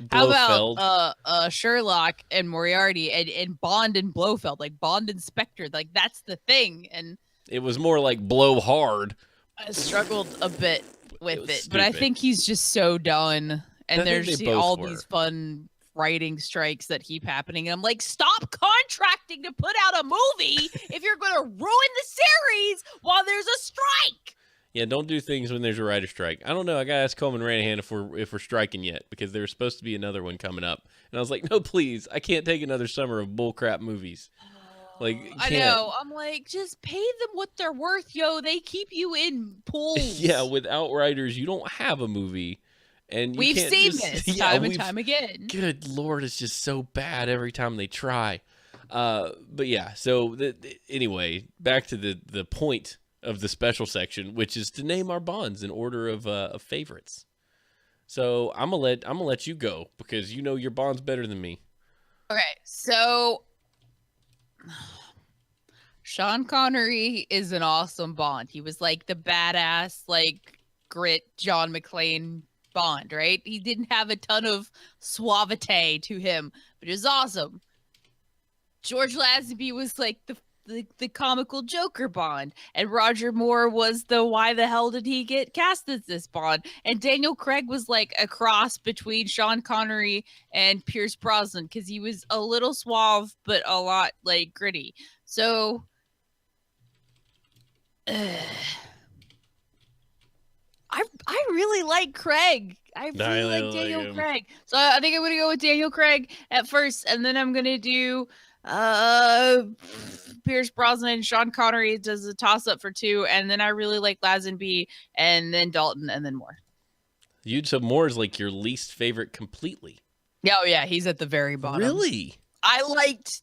How about Sherlock and Moriarty and Bond and Blofeld, like Bond and Spectre, like that's the thing. And it was more like Blow Hard. I struggled a bit with it, but I think he's just so done. And there's all these fun writing strikes that keep happening. And I'm like, stop contracting to put out a movie if you're going to ruin the series while there's a strike. Yeah, don't do things when there's a writer strike. I don't know. I got to ask Coleman Ranahan if we're striking yet because there's supposed to be another one coming up. And I was like, no, please. I can't take another summer of bullcrap movies. Like, I know. I'm like, just pay them what they're worth, yo. They keep you in pools. Yeah, with Outriders, you don't have a movie. And we've seen this time and time again. Good Lord, it's just so bad every time they try. But yeah, so anyway, back to the point of the special section, which is to name our Bonds in order of favorites. So I'm gonna let you go because you know your Bonds better than me. Okay, so Sean Connery is an awesome Bond. He was like the badass, like grit John McClane Bond, right? He didn't have a ton of suavite to him, but it was awesome. George Lazenby was like the comical Joker Bond, and Roger Moore was the why the hell did he get cast as this Bond, and Daniel Craig was like a cross between Sean Connery and Pierce Brosnan because he was a little suave but a lot like gritty. So I really like Craig. I really like Daniel Craig. So I think I'm going to go with Daniel Craig at first, and then I'm going to do Pierce Brosnan and Sean Connery does a toss-up for 2, and then I really like Lazenby, and then Dalton, and then Moore. So Moore is like your least favorite completely. Oh, yeah, he's at the very bottom. Really? I liked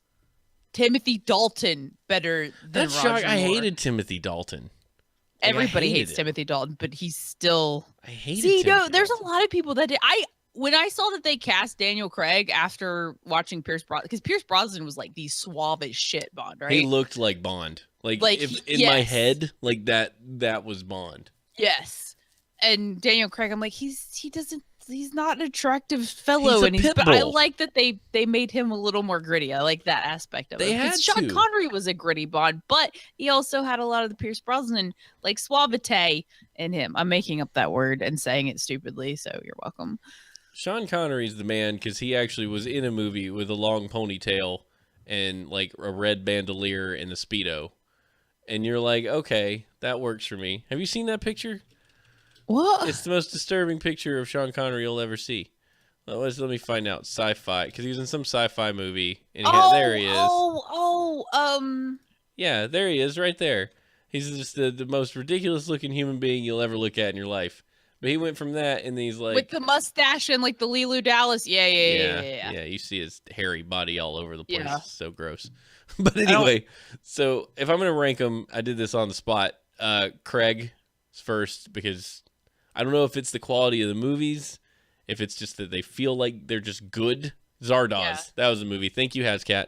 Timothy Dalton better than Roger Moore. I hated Timothy Dalton. Everybody hates Timothy Dalton, but he's still. I hate it. See, no, there's a lot of people that did. When I saw that they cast Daniel Craig after watching Pierce Brosnan, because Pierce Brosnan was like the suave as shit Bond, right? He looked like Bond. Like in my head, like that was Bond. Yes. And Daniel Craig, I'm like, he's not an attractive fellow, but I like that they made him a little more gritty. I like that aspect of it. Because Sean Connery was a gritty Bond, but he also had a lot of the Pierce Brosnan like suavite in him. I'm making up that word and saying it stupidly, so you're welcome. Sean Connery's the man because he actually was in a movie with a long ponytail and like a red bandolier and a Speedo. And you're like, okay, that works for me. Have you seen that picture? What? It's the most disturbing picture of Sean Connery you'll ever see. Let me find out. Sci-fi, because he was in some sci-fi movie. And there he is. Yeah, there he is, right there. He's just the most ridiculous-looking human being you'll ever look at in your life. But he went from that, and he's like... with the mustache and like the Leeloo Dallas. Yeah. You see his hairy body all over the place. Yeah. It's so gross. But anyway, so if I'm going to rank them, I did this on the spot. Craig first, because I don't know if it's the quality of the movies, if it's just that they feel like they're just good. Zardoz, that was the movie. Thank you, Hazcat.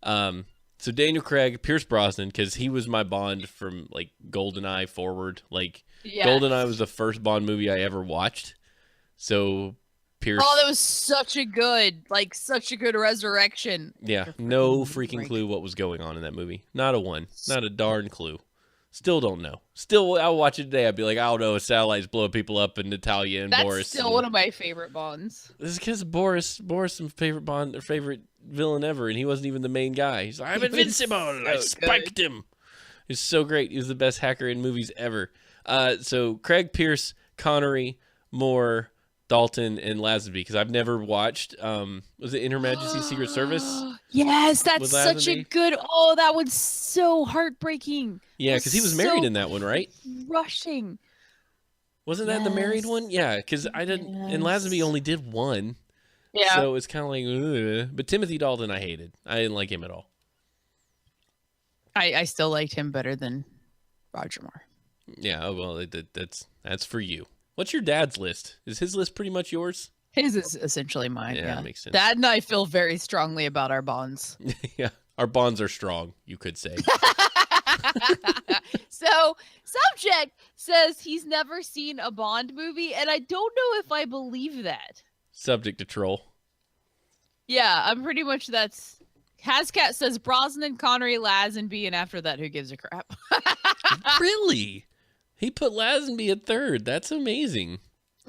So Daniel Craig, Pierce Brosnan, because he was my Bond from like GoldenEye forward. Like GoldenEye was the first Bond movie I ever watched. So Pierce. Oh, that was such a good resurrection. Yeah, no freaking clue what was going on in that movie. Not a one. Not a darn clue. Still don't know. Still, I'll watch it today. I'd be like, I don't know, satellites blowing people up in Natalia and Boris. That's still one of my favorite Bonds. This is because Boris, my favorite Bond, or favorite villain ever, and he wasn't even the main guy. He's like, I'm invincible. I spiked him. He's so great. He was the best hacker in movies ever. So Craig, Pierce, Connery, more Dalton and Lazenby because I've never watched. Was it In Her Majesty's Secret Service? Yes, that's with such a Lazenby? good. Oh, that was so heartbreaking. Yeah, because he was married so in that one, right? Rushing. Wasn't that the married one? Yes. Yeah, because I didn't. And Lazenby Yes. only did one, Yeah. so it's kind of like. Ugh. But Timothy Dalton, I hated. I didn't like him at all. I still liked him better than Roger Moore. Yeah, oh, well, that's for you. What's your dad's list? Is his list pretty much yours? His is essentially mine. Yeah, Yeah, that makes sense. Dad and I feel very strongly about our bonds. Yeah, our bonds are strong, you could say. So, subject says he's never seen a Bond movie, and I don't know if I believe that. Subject to troll. Yeah, I'm pretty much that's. Hascat says Brosnan, Connery, Lazenby, and after that, who gives a crap? Really? He put Lazenby at third. That's amazing.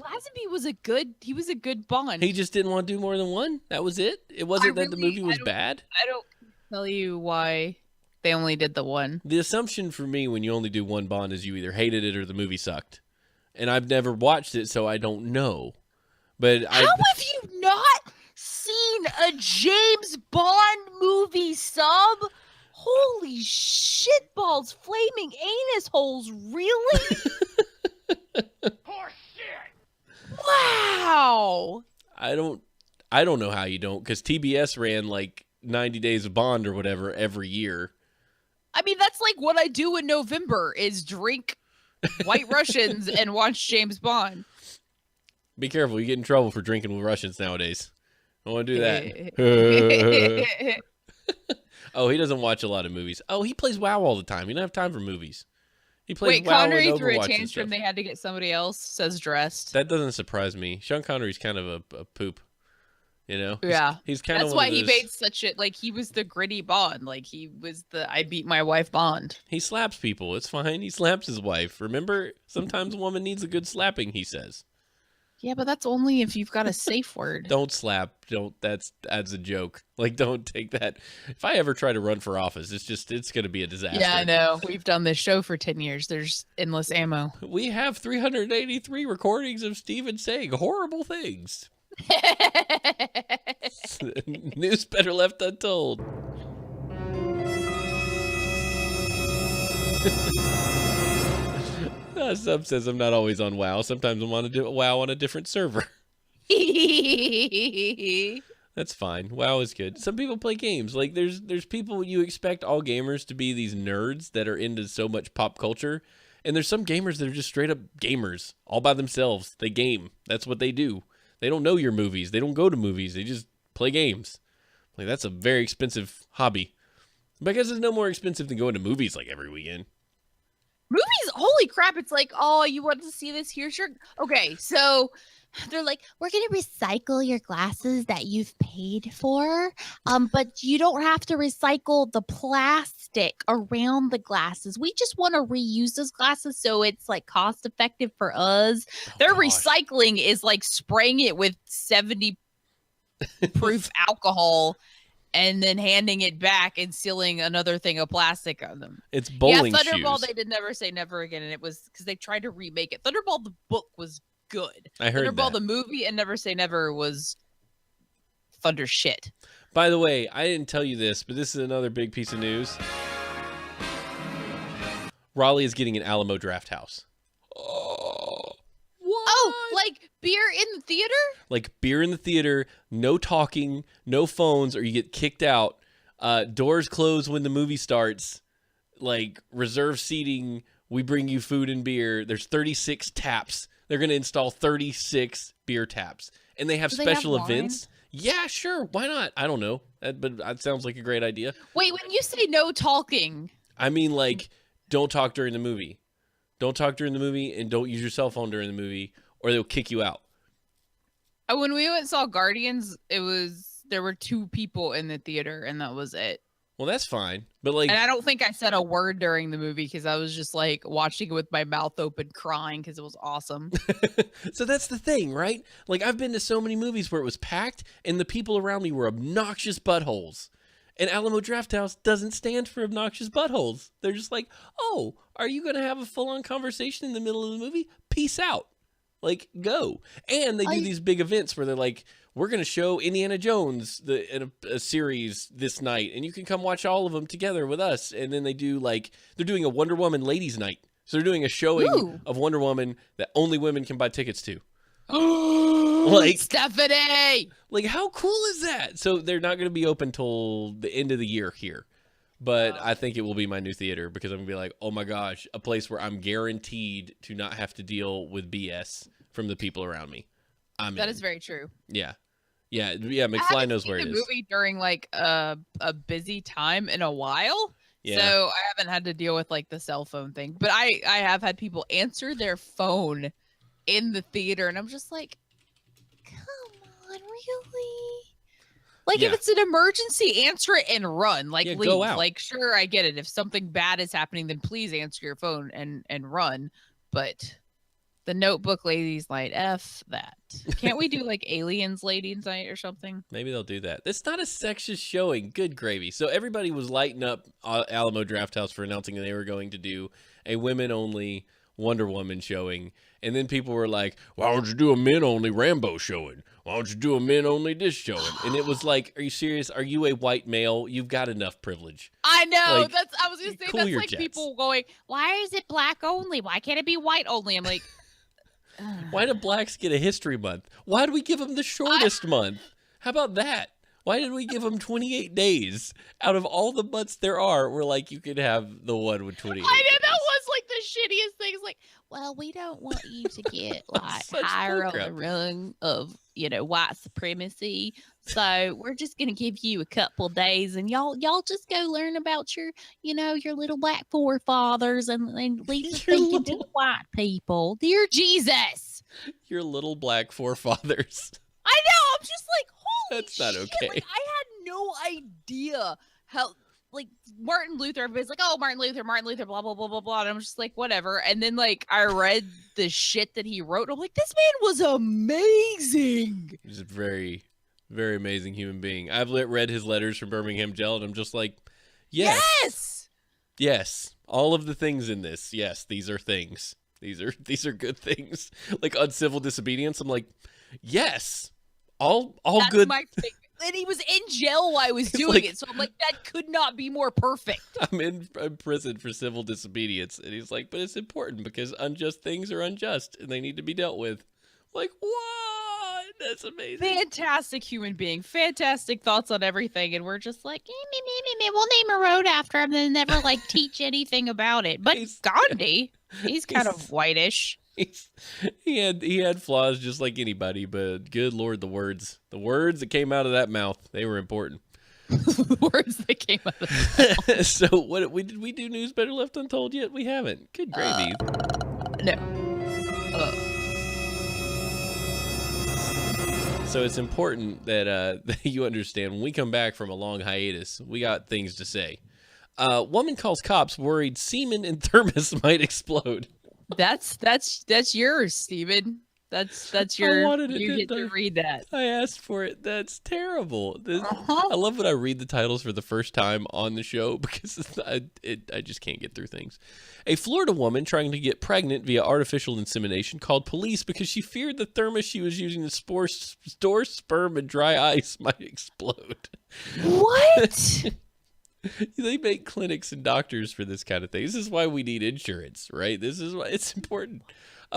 Lazenby was a good Bond. He just didn't want to do more than one. That was it. It wasn't that the movie was bad. I don't tell you why they only did the one. The assumption for me when you only do one Bond is you either hated it or the movie sucked. And I've never watched it, so I don't know. But How have you not seen a James Bond movie, sub? Holy shit balls, flaming anus holes, really? Wow. I don't know how you don't, because TBS ran like 90 Days of Bond or whatever every year. I mean, that's like what I do in November is drink White Russians and watch James Bond. Be careful, you get in trouble for drinking with Russians nowadays. I want to do that. Oh, he doesn't watch a lot of movies. Oh, he plays WoW all the time. He doesn't have time for movies. He plays Wait, WoW Connery and threw a Overwatch and tantrum. stuff. They had to get somebody else. Says dressed. That doesn't surprise me. Sean Connery's kind of a poop. You know? Yeah. He's kind of That's one why of he those, made such a like. He was the gritty Bond. Like he was the I beat my wife Bond. He slaps people. It's fine. He slaps his wife. Remember, sometimes a woman needs a good slapping, he says. Yeah, but that's only if you've got a safe word. Don't slap. Don't. That's a joke. Like, don't take that. If I ever try to run for office, it's going to be a disaster. Yeah, I know. We've done this show for 10 years. There's endless ammo. We have 383 recordings of Steven saying horrible things. News better left untold. Sub says I'm not always on WoW. Sometimes I'm on WoW on a different server. That's fine. WoW is good. Some people play games. Like there's people you expect all gamers to be these nerds that are into so much pop culture. And there's some gamers that are just straight up gamers all by themselves. They game. That's what they do. They don't know your movies. They don't go to movies. They just play games. Like that's a very expensive hobby. But I guess it's no more expensive than going to movies like every weekend. Movies, holy crap. It's like, oh, you want to see this? Here's your. Okay, so they're like, We're going to recycle your glasses that you've paid for, but you don't have to recycle the plastic around the glasses. We just want to reuse those glasses so it's like cost effective for us. Their gosh. recycling is like spraying it with 70 proof alcohol and then handing it back and sealing another thing of plastic on them. It's bowling yeah, Thunderball, shoes. they did Never Say Never Again, and it was because they tried to remake it. Thunderball, the book was good. I heard Thunderball, that. the movie, and Never Say Never was thunder shit. By the way, I didn't tell you this, but this is another big piece of news. Raleigh is getting an Alamo Draft House. Oh, what? Oh, like beer in the theater? Like beer in the theater, no talking, no phones, or you get kicked out. Doors close when the movie starts. Like reserve seating. We bring you food and beer. There's 36 taps. They're going to install 36 beer taps. And they have Do they have special wine? events. Yeah, sure. Why not? I don't know. But that sounds like a great idea. Wait, when you say no talking, I mean, like, don't talk during the movie. Don't talk during the movie and don't use your cell phone during the movie or they'll kick you out. when we went and saw Guardians, there were 2 people in the theater, and that was it. Well, that's fine. But, like, And I don't think I said a word during the movie because I was just like watching it with my mouth open, crying because it was awesome. so that's the thing, right? Like, I've been to so many movies where it was packed and the people around me were obnoxious buttholes. And Alamo Drafthouse doesn't stand for obnoxious buttholes. They're just like, oh, are you going to have a full-on conversation in the middle of the movie? Peace out. Like, go. And they do these big events where they're like, we're going to show Indiana Jones in a series this night, and you can come watch all of them together with us. And then they do, like, they're doing a Wonder Woman ladies' night. So they're doing a showing of Wonder Woman that only women can buy tickets to. Like, Stephanie! Like, how cool is that? So they're not going to be open till the end of the year here. But I think it will be my new theater because I'm going to be like, oh my gosh, a place where I'm guaranteed to not have to deal with BS from the people around me. That is very true. Yeah. Yeah. McFly knows where it is. Movie during like a busy time in a while. Yeah. So I haven't had to deal with like the cell phone thing. But I have had people answer their phone in the theater. And I'm just like, come on, really? Like, if it's an emergency, answer it and run. Like, leave. Go out. Like, sure, I get it. If something bad is happening, then please answer your phone and run. But the Notebook Ladies Night, F that. Can't we do, like, Aliens Ladies Night or something? Maybe they'll do that. It's not a sexist showing. Good gravy. So everybody was lighting up Alamo Drafthouse for announcing that they were going to do a women-only Wonder Woman showing. And then people were like, why don't you do a men-only Rambo showing? Why don't you do a men-only this showing? And it was like, are you serious? Are you a white male? You've got enough privilege. I know. Like, I was going to say, cool that's like jets. People going, why is it black only? Why can't it be white only? I'm like, why do blacks get a history month? Why do we give them the shortest month? How about that? Why did we give them 28 days? Out of all the months there are, we're like, you could have the one with 28 I know, days. that was like the shittiest thing. It's like, well, we don't want you to get like higher on the rung of, white supremacy. So we're just going to give you a couple days and y'all just go learn about your little black forefathers and leave the thinking to the white people. Dear Jesus. Your little black forefathers. I know. I'm just like, holy That's not shit. okay. Like, I had no idea how, like, Martin Luther, everybody's like, oh, Martin Luther, blah, blah, blah, blah, blah. And I'm just like, whatever. And then, like, I read the shit that he wrote. And I'm like, this man was amazing. He's a very, very amazing human being. I've read his letters from Birmingham Jail, and I'm just like, yes. Yes. All of the things in this. Yes, these are things. These are good things. Like, on civil disobedience, I'm like, yes. All That's good. My favorite. And he was in jail while I was doing it. So I'm like, that could not be more perfect. I'm in prison for civil disobedience. And he's like, but it's important because unjust things are unjust and they need to be dealt with. Like, what? That's amazing. Fantastic human being. Fantastic thoughts on everything. And we're just like, we'll name a road after him and never like teach anything about it. But Gandhi, he's kind of whitish. He had flaws just like anybody, but good Lord, the words that came out of that mouth, they were important. The words that came out of the mouth. So did we do News Better Left Untold yet? We haven't. Good gravy. No. So it's important that you understand when we come back from a long hiatus, we got things to say. Woman calls cops worried semen in thermos might explode. That's yours, Steven. That's your. I wanted it, you get to read that. I asked for it. That's terrible. I love when I read the titles for the first time on the show because I just can't get through things. A Florida woman trying to get pregnant via artificial insemination called police because she feared the thermos she was using to store sperm and dry ice might explode. What? They make clinics and doctors for this kind of thing. This is why we need insurance, right? This is why it's important.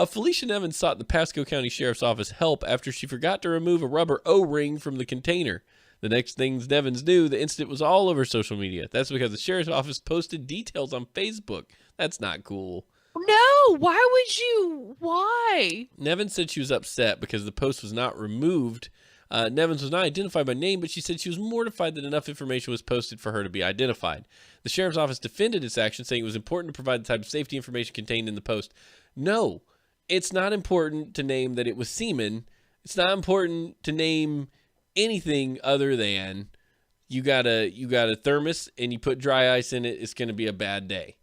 Felicia Nevins sought the Pasco County Sheriff's Office help after she forgot to remove a rubber O-ring from the container. The next things Nevins knew, the incident was all over social media. That's because the Sheriff's Office posted details on Facebook. That's not cool. No, why would you? Why? Nevins said she was upset because the post was not removed. Nevins was not identified by name, but she said she was mortified that enough information was posted for her to be identified. The Sheriff's Office defended its action, saying it was important to provide the type of safety information contained in the post. No, it's not important to name that it was semen. It's not important to name anything other than you got a thermos and you put dry ice in it. It's going to be a bad day.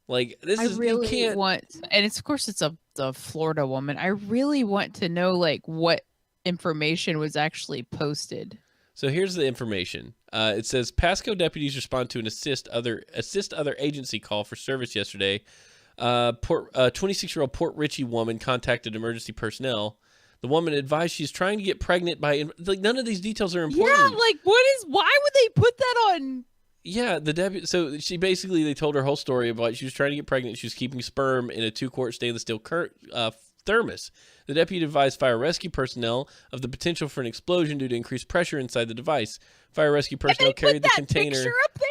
Like this is really you can't. Want, and it's of course it's a Florida woman. I really want to know like what information was actually posted. So here's the information. It says Pasco deputies respond to an assist other agency call for service yesterday. 26-year-old Port Richey woman contacted emergency personnel. The woman advised she's trying to get pregnant by, like, none of these details are important. Yeah, like why would they put that on? Yeah, the deputy. So they told her whole story about she was trying to get pregnant. She was keeping sperm in a 2-quart stainless steel thermos. The deputy advised fire rescue personnel of the potential for an explosion due to increased pressure inside the device. Fire rescue personnel carried the container. Picture up there?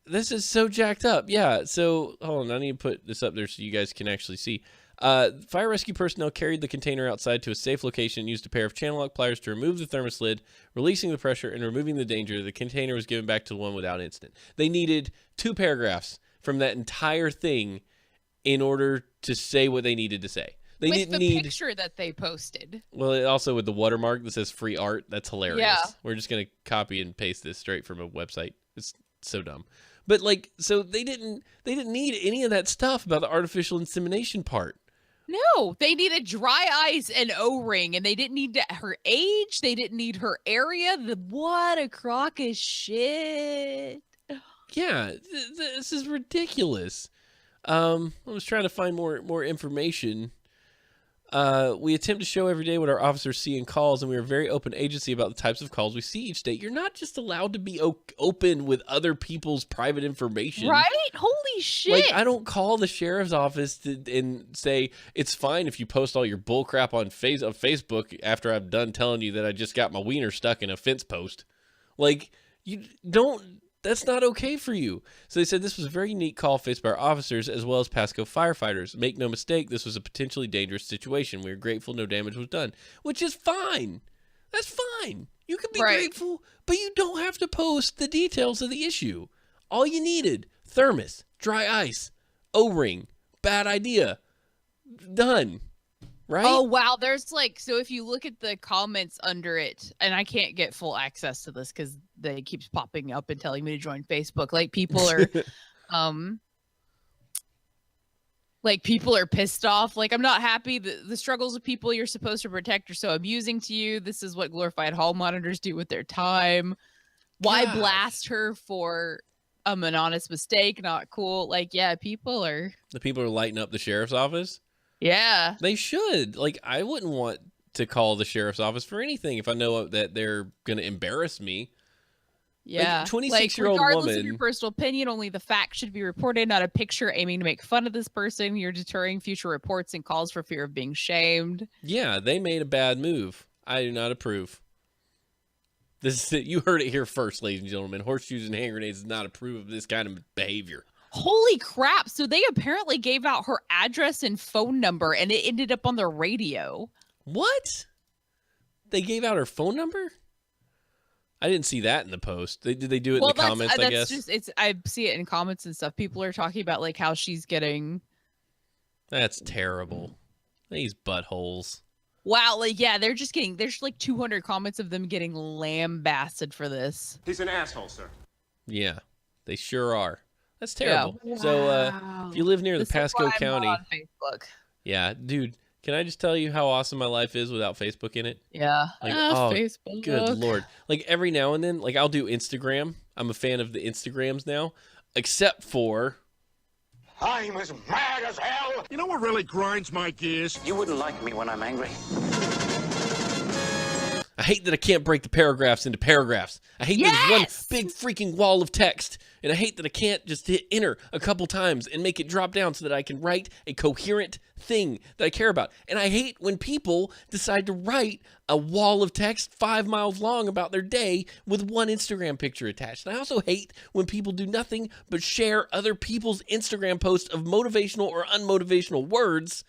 This is so jacked up. Yeah. So hold on, I need to put this up there so you guys can actually see. Fire rescue personnel carried the container outside to a safe location and used a pair of channel lock pliers to remove the thermos lid, releasing the pressure and removing the danger. The container was given back to the one without incident. They needed 2 paragraphs from that entire thing in order to say what they needed to say. They with didn't the need picture that they posted. Well, also with the watermark that says free art. That's hilarious. Yeah. We're just gonna copy and paste this straight from a website. It's so dumb. But like, so they didn't need any of that stuff about the artificial insemination part. No, they needed dry ice and O-ring, and they didn't need her age. They didn't need her area. What a crock of shit. Yeah, this is ridiculous. I was trying to find more information. We attempt to show every day what our officers see in calls, and we are very open agency about the types of calls we see each day. You're not just allowed to be open with other people's private information. Right? Holy shit. Like, I don't call the sheriff's office and say, it's fine if you post all your bull crap on Facebook after I'm done telling you that I just got my wiener stuck in a fence post. Like, you don't... That's not okay for you. So they said this was a very unique call faced by our officers as well as Pasco firefighters. Make no mistake, this was a potentially dangerous situation. We are grateful no damage was done, which is fine. That's fine. You can be grateful, but you don't have to post the details of the issue. All you needed, thermos, dry ice, O-ring, bad idea, done. Right? Oh, wow. There's like, so if you look at the comments under it, and I can't get full access to this because they keeps popping up and telling me to join Facebook. Like people are, people are pissed off. Like, I'm not happy. The struggles of people you're supposed to protect are so amusing to you. This is what glorified hall monitors do with their time. Why blast her for an honest mistake? Not cool. Like, yeah, the people are lighting up the sheriff's office. Yeah. They should. Like, I wouldn't want to call the sheriff's office for anything if I know that they're going to embarrass me. Yeah. Like, 26-year-old regardless woman. of your personal opinion, only the facts should be reported, not a picture aiming to make fun of this person. You're deterring future reports and calls for fear of being shamed. Yeah, they made a bad move. I do not approve. You heard it here first, ladies and gentlemen. Horseshoes and hand grenades does not approve of this kind of behavior. Holy crap. So they apparently gave out her address and phone number, and it ended up on the radio. What? They gave out her phone number? I didn't see that in the post. Did they do it in the comments, I guess? I see it in comments and stuff. People are talking about like how she's getting... That's terrible. These buttholes. Wow, like, yeah, there's like 200 comments of them getting lambasted for this. He's an asshole, sir. Yeah, they sure are. That's terrible. Yeah. So if you live near the Pasco County, on Facebook. Yeah, dude, can I just tell you how awesome my life is without Facebook in it? Yeah. Like, Facebook. Good Lord. Like every now and then, like I'll do Instagram. I'm a fan of the Instagrams now, except for I'm as mad as hell. You know what really grinds my gears? You wouldn't like me when I'm angry. I hate that I can't break the paragraphs into paragraphs. I hate that there's one big freaking wall of text. And I hate that I can't just hit enter a couple times and make it drop down so that I can write a coherent thing that I care about. And I hate when people decide to write a wall of text 5 miles long about their day with one Instagram picture attached. And I also hate when people do nothing but share other people's Instagram posts of motivational or unmotivational words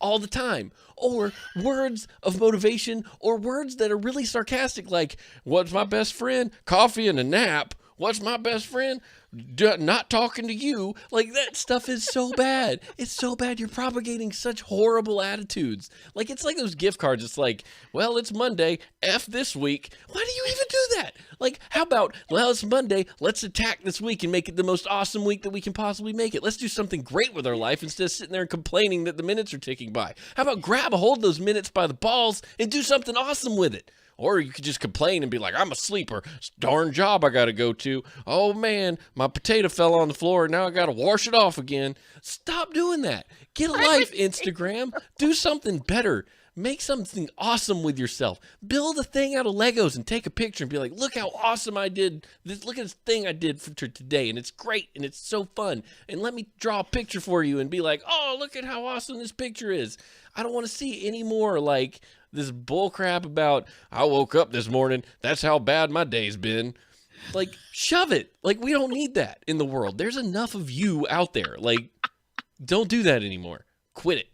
all the time, or words of motivation, or words that are really sarcastic, like, what's my best friend? Coffee and a nap. What's my best friend? Not talking to you. Like, that stuff is so bad. It's so bad. You're propagating such horrible attitudes. Like, it's like those gift cards. It's like, well, it's Monday. F this week. Why do you even do that? Like, how about, well, it's Monday. Let's attack this week and make it the most awesome week that we can possibly make it. Let's do something great with our life instead of sitting there and complaining that the minutes are ticking by. How about grab a hold of those minutes by the balls and do something awesome with it? Or you could just complain and be like, I'm a sleeper. It's a darn job I got to go to. Oh, man, my potato fell on the floor. And now I got to wash it off again. Stop doing that. Get a life, Instagram. Do something better. Make something awesome with yourself. Build a thing out of Legos and take a picture and be like, look how awesome I did. Look at this thing I did for today. And it's great. And it's so fun. And let me draw a picture for you and be like, oh, look at how awesome this picture is. I don't want to see any more like this bull crap about I woke up this morning. That's how bad my day's been. Like, shove it. Like, we don't need that in the world. There's enough of you out there. Like, don't do that anymore. Quit it.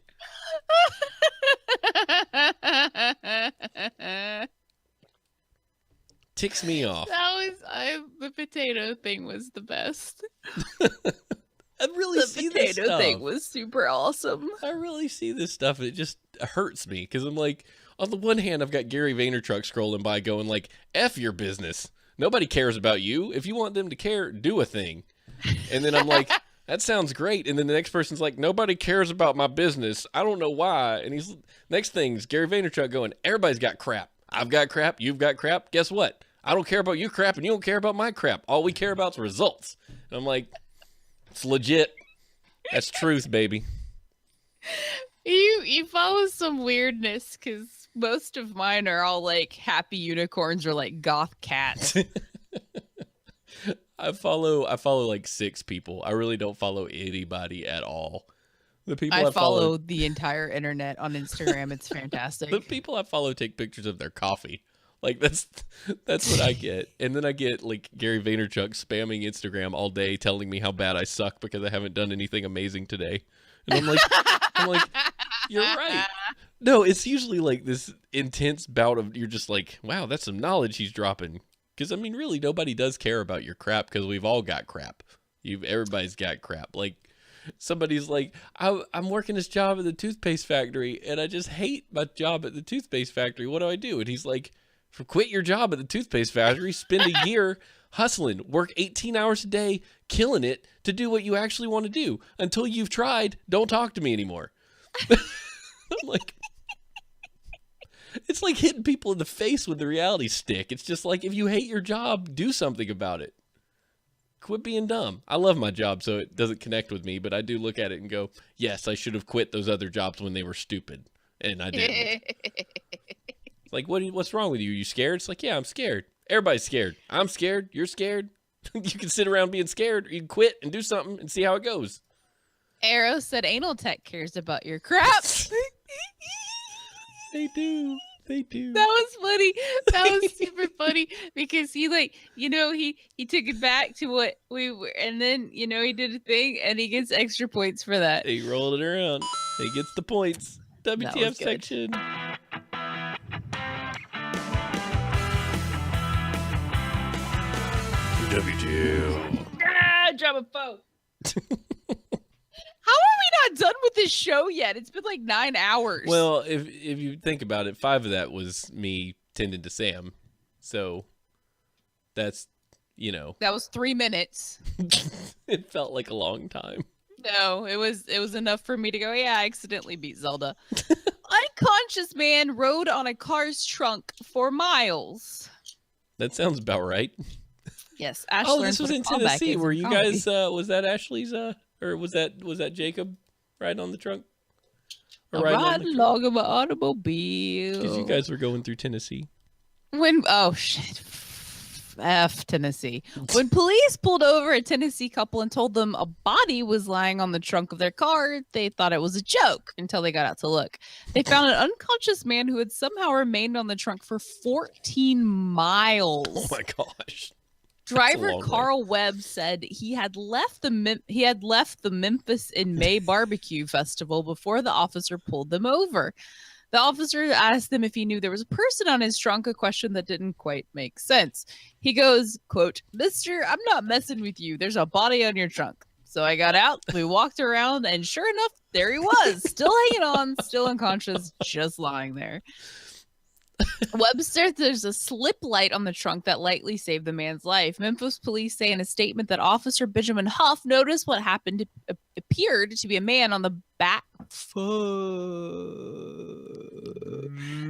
Ticks me off. The potato thing was the best. I really see this stuff. The potato thing was super awesome. I really see this stuff. And it just hurts me because I'm like, on the one hand, I've got Gary Vaynerchuk scrolling by going like, F your business. Nobody cares about you. If you want them to care, do a thing. And then I'm like, that sounds great. And then the next person's like, nobody cares about my business. I don't know why. And next thing's Gary Vaynerchuk going, everybody's got crap. I've got crap. You've got crap. Guess what? I don't care about your crap and you don't care about my crap. All we care about is results. And I'm like, it's legit. That's truth, baby. You follow some weirdness because most of mine are all like happy unicorns or like goth cats. I follow like 6 people. I really don't follow anybody at all. The people I follow the entire internet on Instagram. It's fantastic. The people I follow take pictures of their coffee. Like that's what I get. And then I get like Gary Vaynerchuk spamming Instagram all day telling me how bad I suck because I haven't done anything amazing today. And I'm like, you're right. No, it's usually like this intense bout of you're just like, wow, that's some knowledge he's dropping. Because, I mean, really, nobody does care about your crap because we've all got crap. Everybody's got crap. Like, somebody's like, I'm working this job at the toothpaste factory, and I just hate my job at the toothpaste factory. What do I do? And he's like, quit your job at the toothpaste factory, spend a year hustling, work 18 hours a day, killing it to do what you actually want to do. Until you've tried, don't talk to me anymore. I'm like... It's like hitting people in the face with the reality stick. It's just like, if you hate your job, do something about it. Quit being dumb. I love my job, so it doesn't connect with me, but I do look at it and go, yes, I should have quit those other jobs when they were stupid. And I didn't. It's like, what's wrong with you? You scared? It's like, yeah, I'm scared. Everybody's scared. I'm scared. You're scared. You can sit around being scared, or you can quit and do something and see how it goes. Arrow said anal tech cares about your crap. They do. They do. That was funny. That was super funny because he he took it back to what we were, and then he did a thing and he gets extra points for that. He rolled it around. He gets the points. WTF section. WTF. Drop a phone. How are we not done with this show yet? It's been like 9 hours. Well, if you think about it, 5 of that was me tending to Sam. So that's, That was 3 minutes. It felt like a long time. No, it was enough for me to go, yeah, I accidentally beat Zelda. Unconscious man rode on a car's trunk for miles. That sounds about right. Yes, Ash. Oh, this was in Tennessee. Were you guys, was that Ashley's, or was that Jacob riding on the trunk? Or riding along in my automobile. Because you guys were going through Tennessee. F Tennessee. When police pulled over a Tennessee couple and told them a body was lying on the trunk of their car, they thought it was a joke until they got out to look. They found an unconscious man who had somehow remained on the trunk for 14 miles. Oh my gosh. Driver Carl Webb said he had left the Memphis in May barbecue festival before the officer pulled them over. The officer asked them if he knew there was a person on his trunk, a question that didn't quite make sense. He goes, quote, "Mister, I'm not messing with you. There's a body on your trunk." So I got out, we walked around, and sure enough, there he was, still hanging on, still unconscious, just lying there. Webster, there's a slip light on the trunk that likely saved the man's life. Memphis police say in a statement that Officer Benjamin Huff noticed what happened appeared to be a man on the back.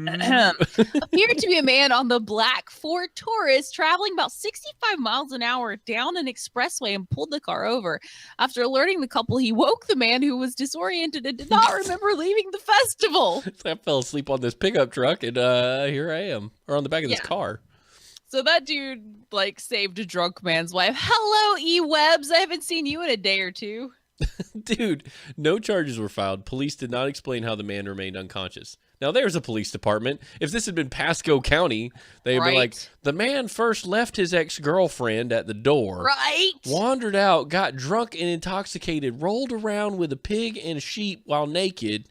Appeared to be a man on the black Ford Taurus traveling about 65 miles an hour down an expressway and pulled the car over. After alerting the couple, he woke the man who was disoriented and did not remember leaving the festival. I fell asleep on this pickup truck, and here I am, or on the back of this car. So that dude like saved a drunk man's life. Hello, E-Webs. I haven't seen you in a day or two. Dude, no charges were filed. Police did not explain how the man remained unconscious. Now, there's a police department. If this had been Pasco County, they'd be like, the man first left his ex-girlfriend at the door, right? Wandered out, got drunk and intoxicated, rolled around with a pig and a sheep while naked,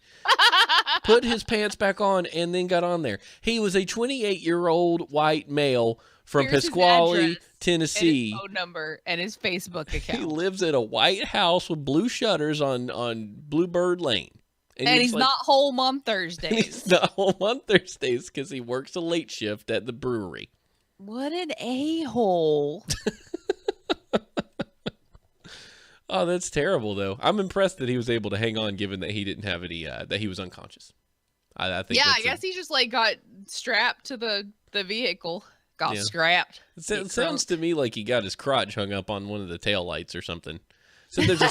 put his pants back on, and then got on there. He was a 28-year-old white male from Pasquale, Tennessee. And his phone number and his Facebook account. He lives in a white house with blue shutters on Bluebird Lane. And he's like, not home on Thursdays. He's not home on Thursdays because he works a late shift at the brewery. What an a-hole. Oh, that's terrible, though. I'm impressed that he was able to hang on, given that he didn't have any, that he was unconscious. I think. Yeah, I guess he just like got strapped to the vehicle. Got scrapped. It sounds to me like he got his crotch hung up on one of the taillights or something. So there's a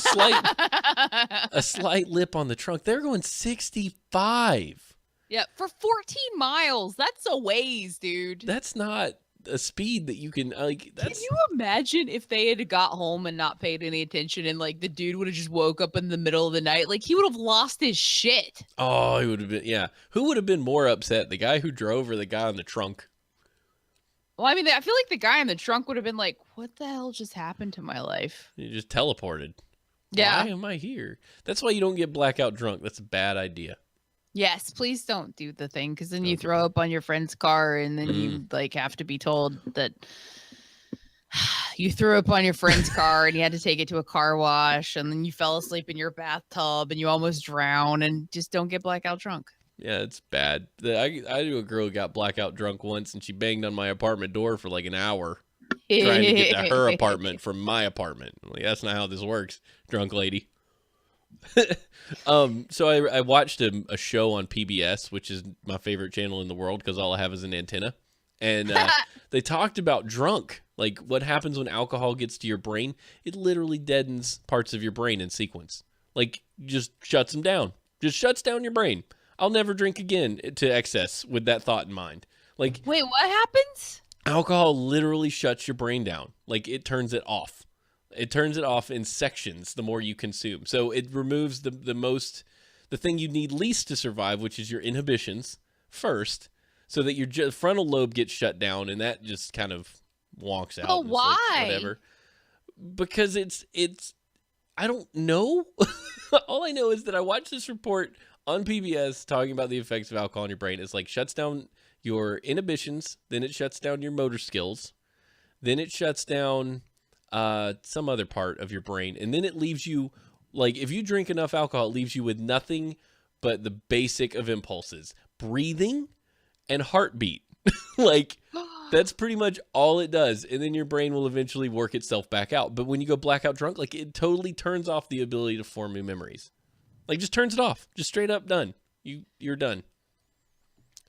slight lip on the trunk. They're going 65. Yeah, for 14 miles. That's a ways, dude. That's not a speed that you can like. Can you imagine if they had got home and not paid any attention, and like the dude would have just woke up in the middle of the night? Like he would have lost his shit. Oh, he would have been. Yeah, who would have been more upset, the guy who drove or the guy in the trunk? Well, I mean, I feel like the guy in the trunk would have been like, what the hell just happened to my life? You just teleported. Yeah. Why am I here? That's why you don't get blackout drunk. That's a bad idea. Yes, please don't do the thing, because then you throw up on your friend's car, and then you like have to be told that you threw up on your friend's car and you had to take it to a car wash, and then you fell asleep in your bathtub and you almost drowned, and just don't get blackout drunk. Yeah, it's bad. I knew a girl who got blackout drunk once, and she banged on my apartment door for like an hour trying to get to her apartment from my apartment. I'm like, that's not how this works, drunk lady. So I watched a show on PBS, which is my favorite channel in the world because all I have is an antenna. And they talked about drunk, like what happens when alcohol gets to your brain. It literally deadens parts of your brain in sequence. Like, just shuts them down. Just shuts down your brain. I'll never drink again to excess with that thought in mind. Like, wait, what happens? Alcohol literally shuts your brain down. Like, it turns it off. It turns it off in sections the more you consume. So it removes the thing you need least to survive, which is your inhibitions first, so that your frontal lobe gets shut down, and that just kind of wonks out. Oh, why? Like, whatever. Because it's I don't know. All I know is that I watched this report on PBS talking about the effects of alcohol on your brain. It's like shuts down your inhibitions, then it shuts down your motor skills, then it shuts down some other part of your brain, and then it leaves you, like, if you drink enough alcohol, it leaves you with nothing but the basic of impulses: breathing and heartbeat. Like, that's pretty much all it does, and then your brain will eventually work itself back out. But when you go blackout drunk, like, it totally turns off the ability to form new memories. Like, just turns it off. Just straight up done. You're done.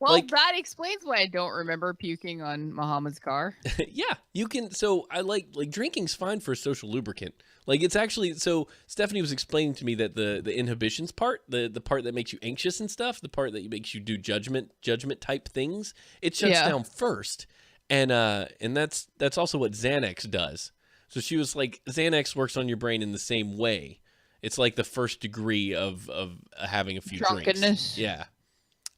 Well, like, that explains why I don't remember puking on Muhammad's car. Yeah, you can. So I like drinking's fine for a social lubricant. Like, it's actually, so Stephanie was explaining to me that the inhibitions part, the part that makes you anxious and stuff, the part that makes you do judgment type things, it shuts down first. And that's also what Xanax does. So she was like, Xanax works on your brain in the same way. It's like the first degree of having a few drunkenness. drinks. Yeah.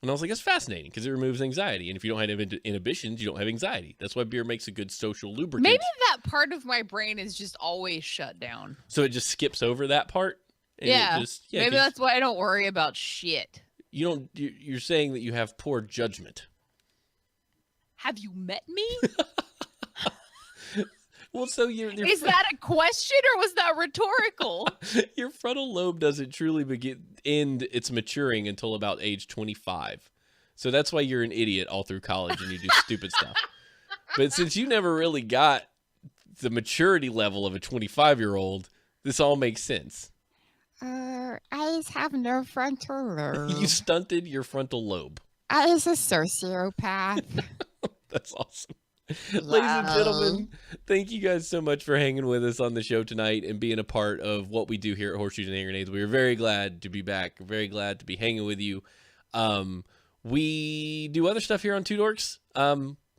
And I was like, that's fascinating because it removes anxiety. And if you don't have inhibitions, you don't have anxiety. That's why beer makes a good social lubricant. Maybe that part of my brain is just always shut down. So it just skips over that part? Yeah. Maybe that's why I don't worry about shit. You're saying that you have poor judgment. Have you met me? Well, so is that a question or was that rhetorical? Your frontal lobe doesn't truly end its maturing until about age 25. So that's why you're an idiot all through college and you do stupid stuff. But since you never really got the maturity level of a 25-year-old, this all makes sense. I have no frontal lobe. You stunted your frontal lobe. Is a sociopath. That's awesome. Ladies and gentlemen, thank you guys so much for hanging with us on the show tonight and being a part of what we do here at Horseshoes and Hand Grenades. We are very glad to be back. Very glad to be hanging with you. We do other stuff here on Two Dorks.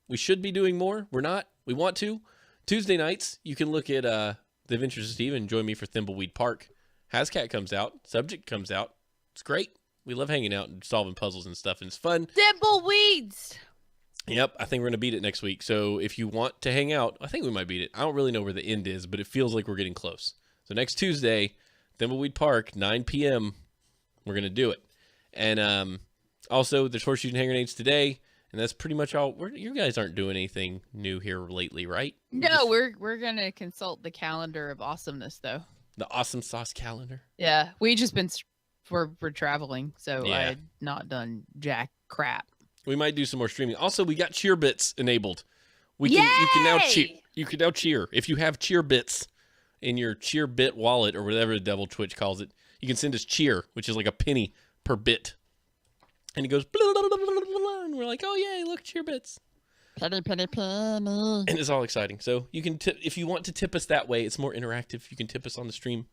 We should be doing more. We're not. We want to. Tuesday nights, you can look at The Adventures of Steve and join me for Thimbleweed Park. Hazcat comes out. Subject comes out. It's great. We love hanging out and solving puzzles and stuff, and it's fun. Thimbleweeds. Yep, I think we're going to beat it next week. So if you want to hang out, I think we might beat it. I don't really know where the end is, but it feels like we're getting close. So next Tuesday, Thimbleweed Park, 9 p.m., we're going to do it. And also, there's Horseshoes and Hand Grenades today, and that's pretty much all. You guys aren't doing anything new here lately, right? No, we're going to consult the calendar of awesomeness, though. The Awesome Sauce calendar? Yeah, we just been, we're traveling, so Yeah. I had not done jack crap. We might do some more streaming. Also, we got cheer bits enabled. You can now cheer. You can now cheer. If you have cheer bits in your cheer bit wallet or whatever the devil Twitch calls it, you can send us cheer, which is like a penny per bit. And it goes blah, blah, blah, blah, blah, and we're like, oh yay, look, cheer bits. Penny, penny, penny. And it's all exciting. So you can tip if you want to tip us that way. It's more interactive. You can tip us on the stream.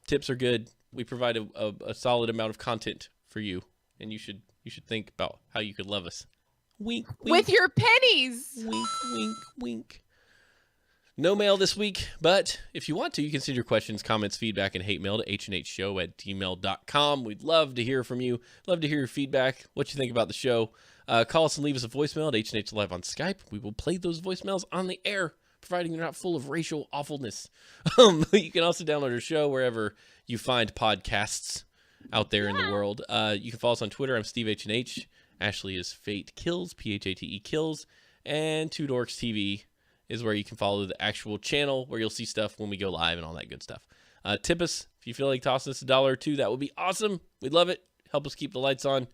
Tips are good. We provide a solid amount of content for you, and you should think about how you could love us. Wink, wink. With your pennies. Wink, wink, wink. No mail this week, but if you want to, you can send your questions, comments, feedback, and hate mail to hnhshow@gmail.com. We'd love to hear from you. Love to hear your feedback, what you think about the show. Call us and leave us a voicemail at HNH Live on Skype. We will play those voicemails on the air, providing they're not full of racial awfulness. You can also download our show wherever you find podcasts out there in the world. You can follow us on Twitter. I'm Steve HNH. Ashley is Fate Kills, Phate Kills, and Two Dorks TV is where you can follow the actual channel where you'll see stuff when we go live and all that good stuff. Tip us if you feel like tossing us $1 or $2. That would be awesome. We'd love it. Help us keep the lights on.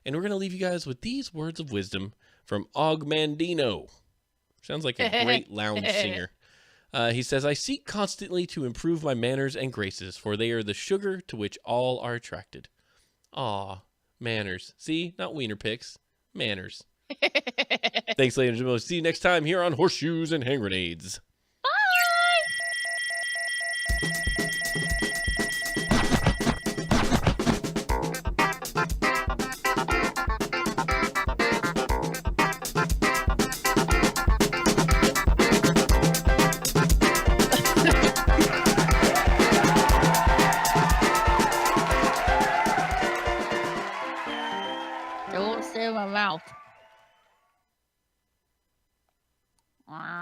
And we're going to leave you guys with these words of wisdom from Og Mandino. Sounds like a great lounge singer. He says, I seek constantly to improve my manners and graces, for they are the sugar to which all are attracted. Aw, manners. See, not wiener picks. Manners. Thanks, ladies and gentlemen. See you next time here on Horseshoes and Hand Grenades. It won't stay in my mouth. Wow.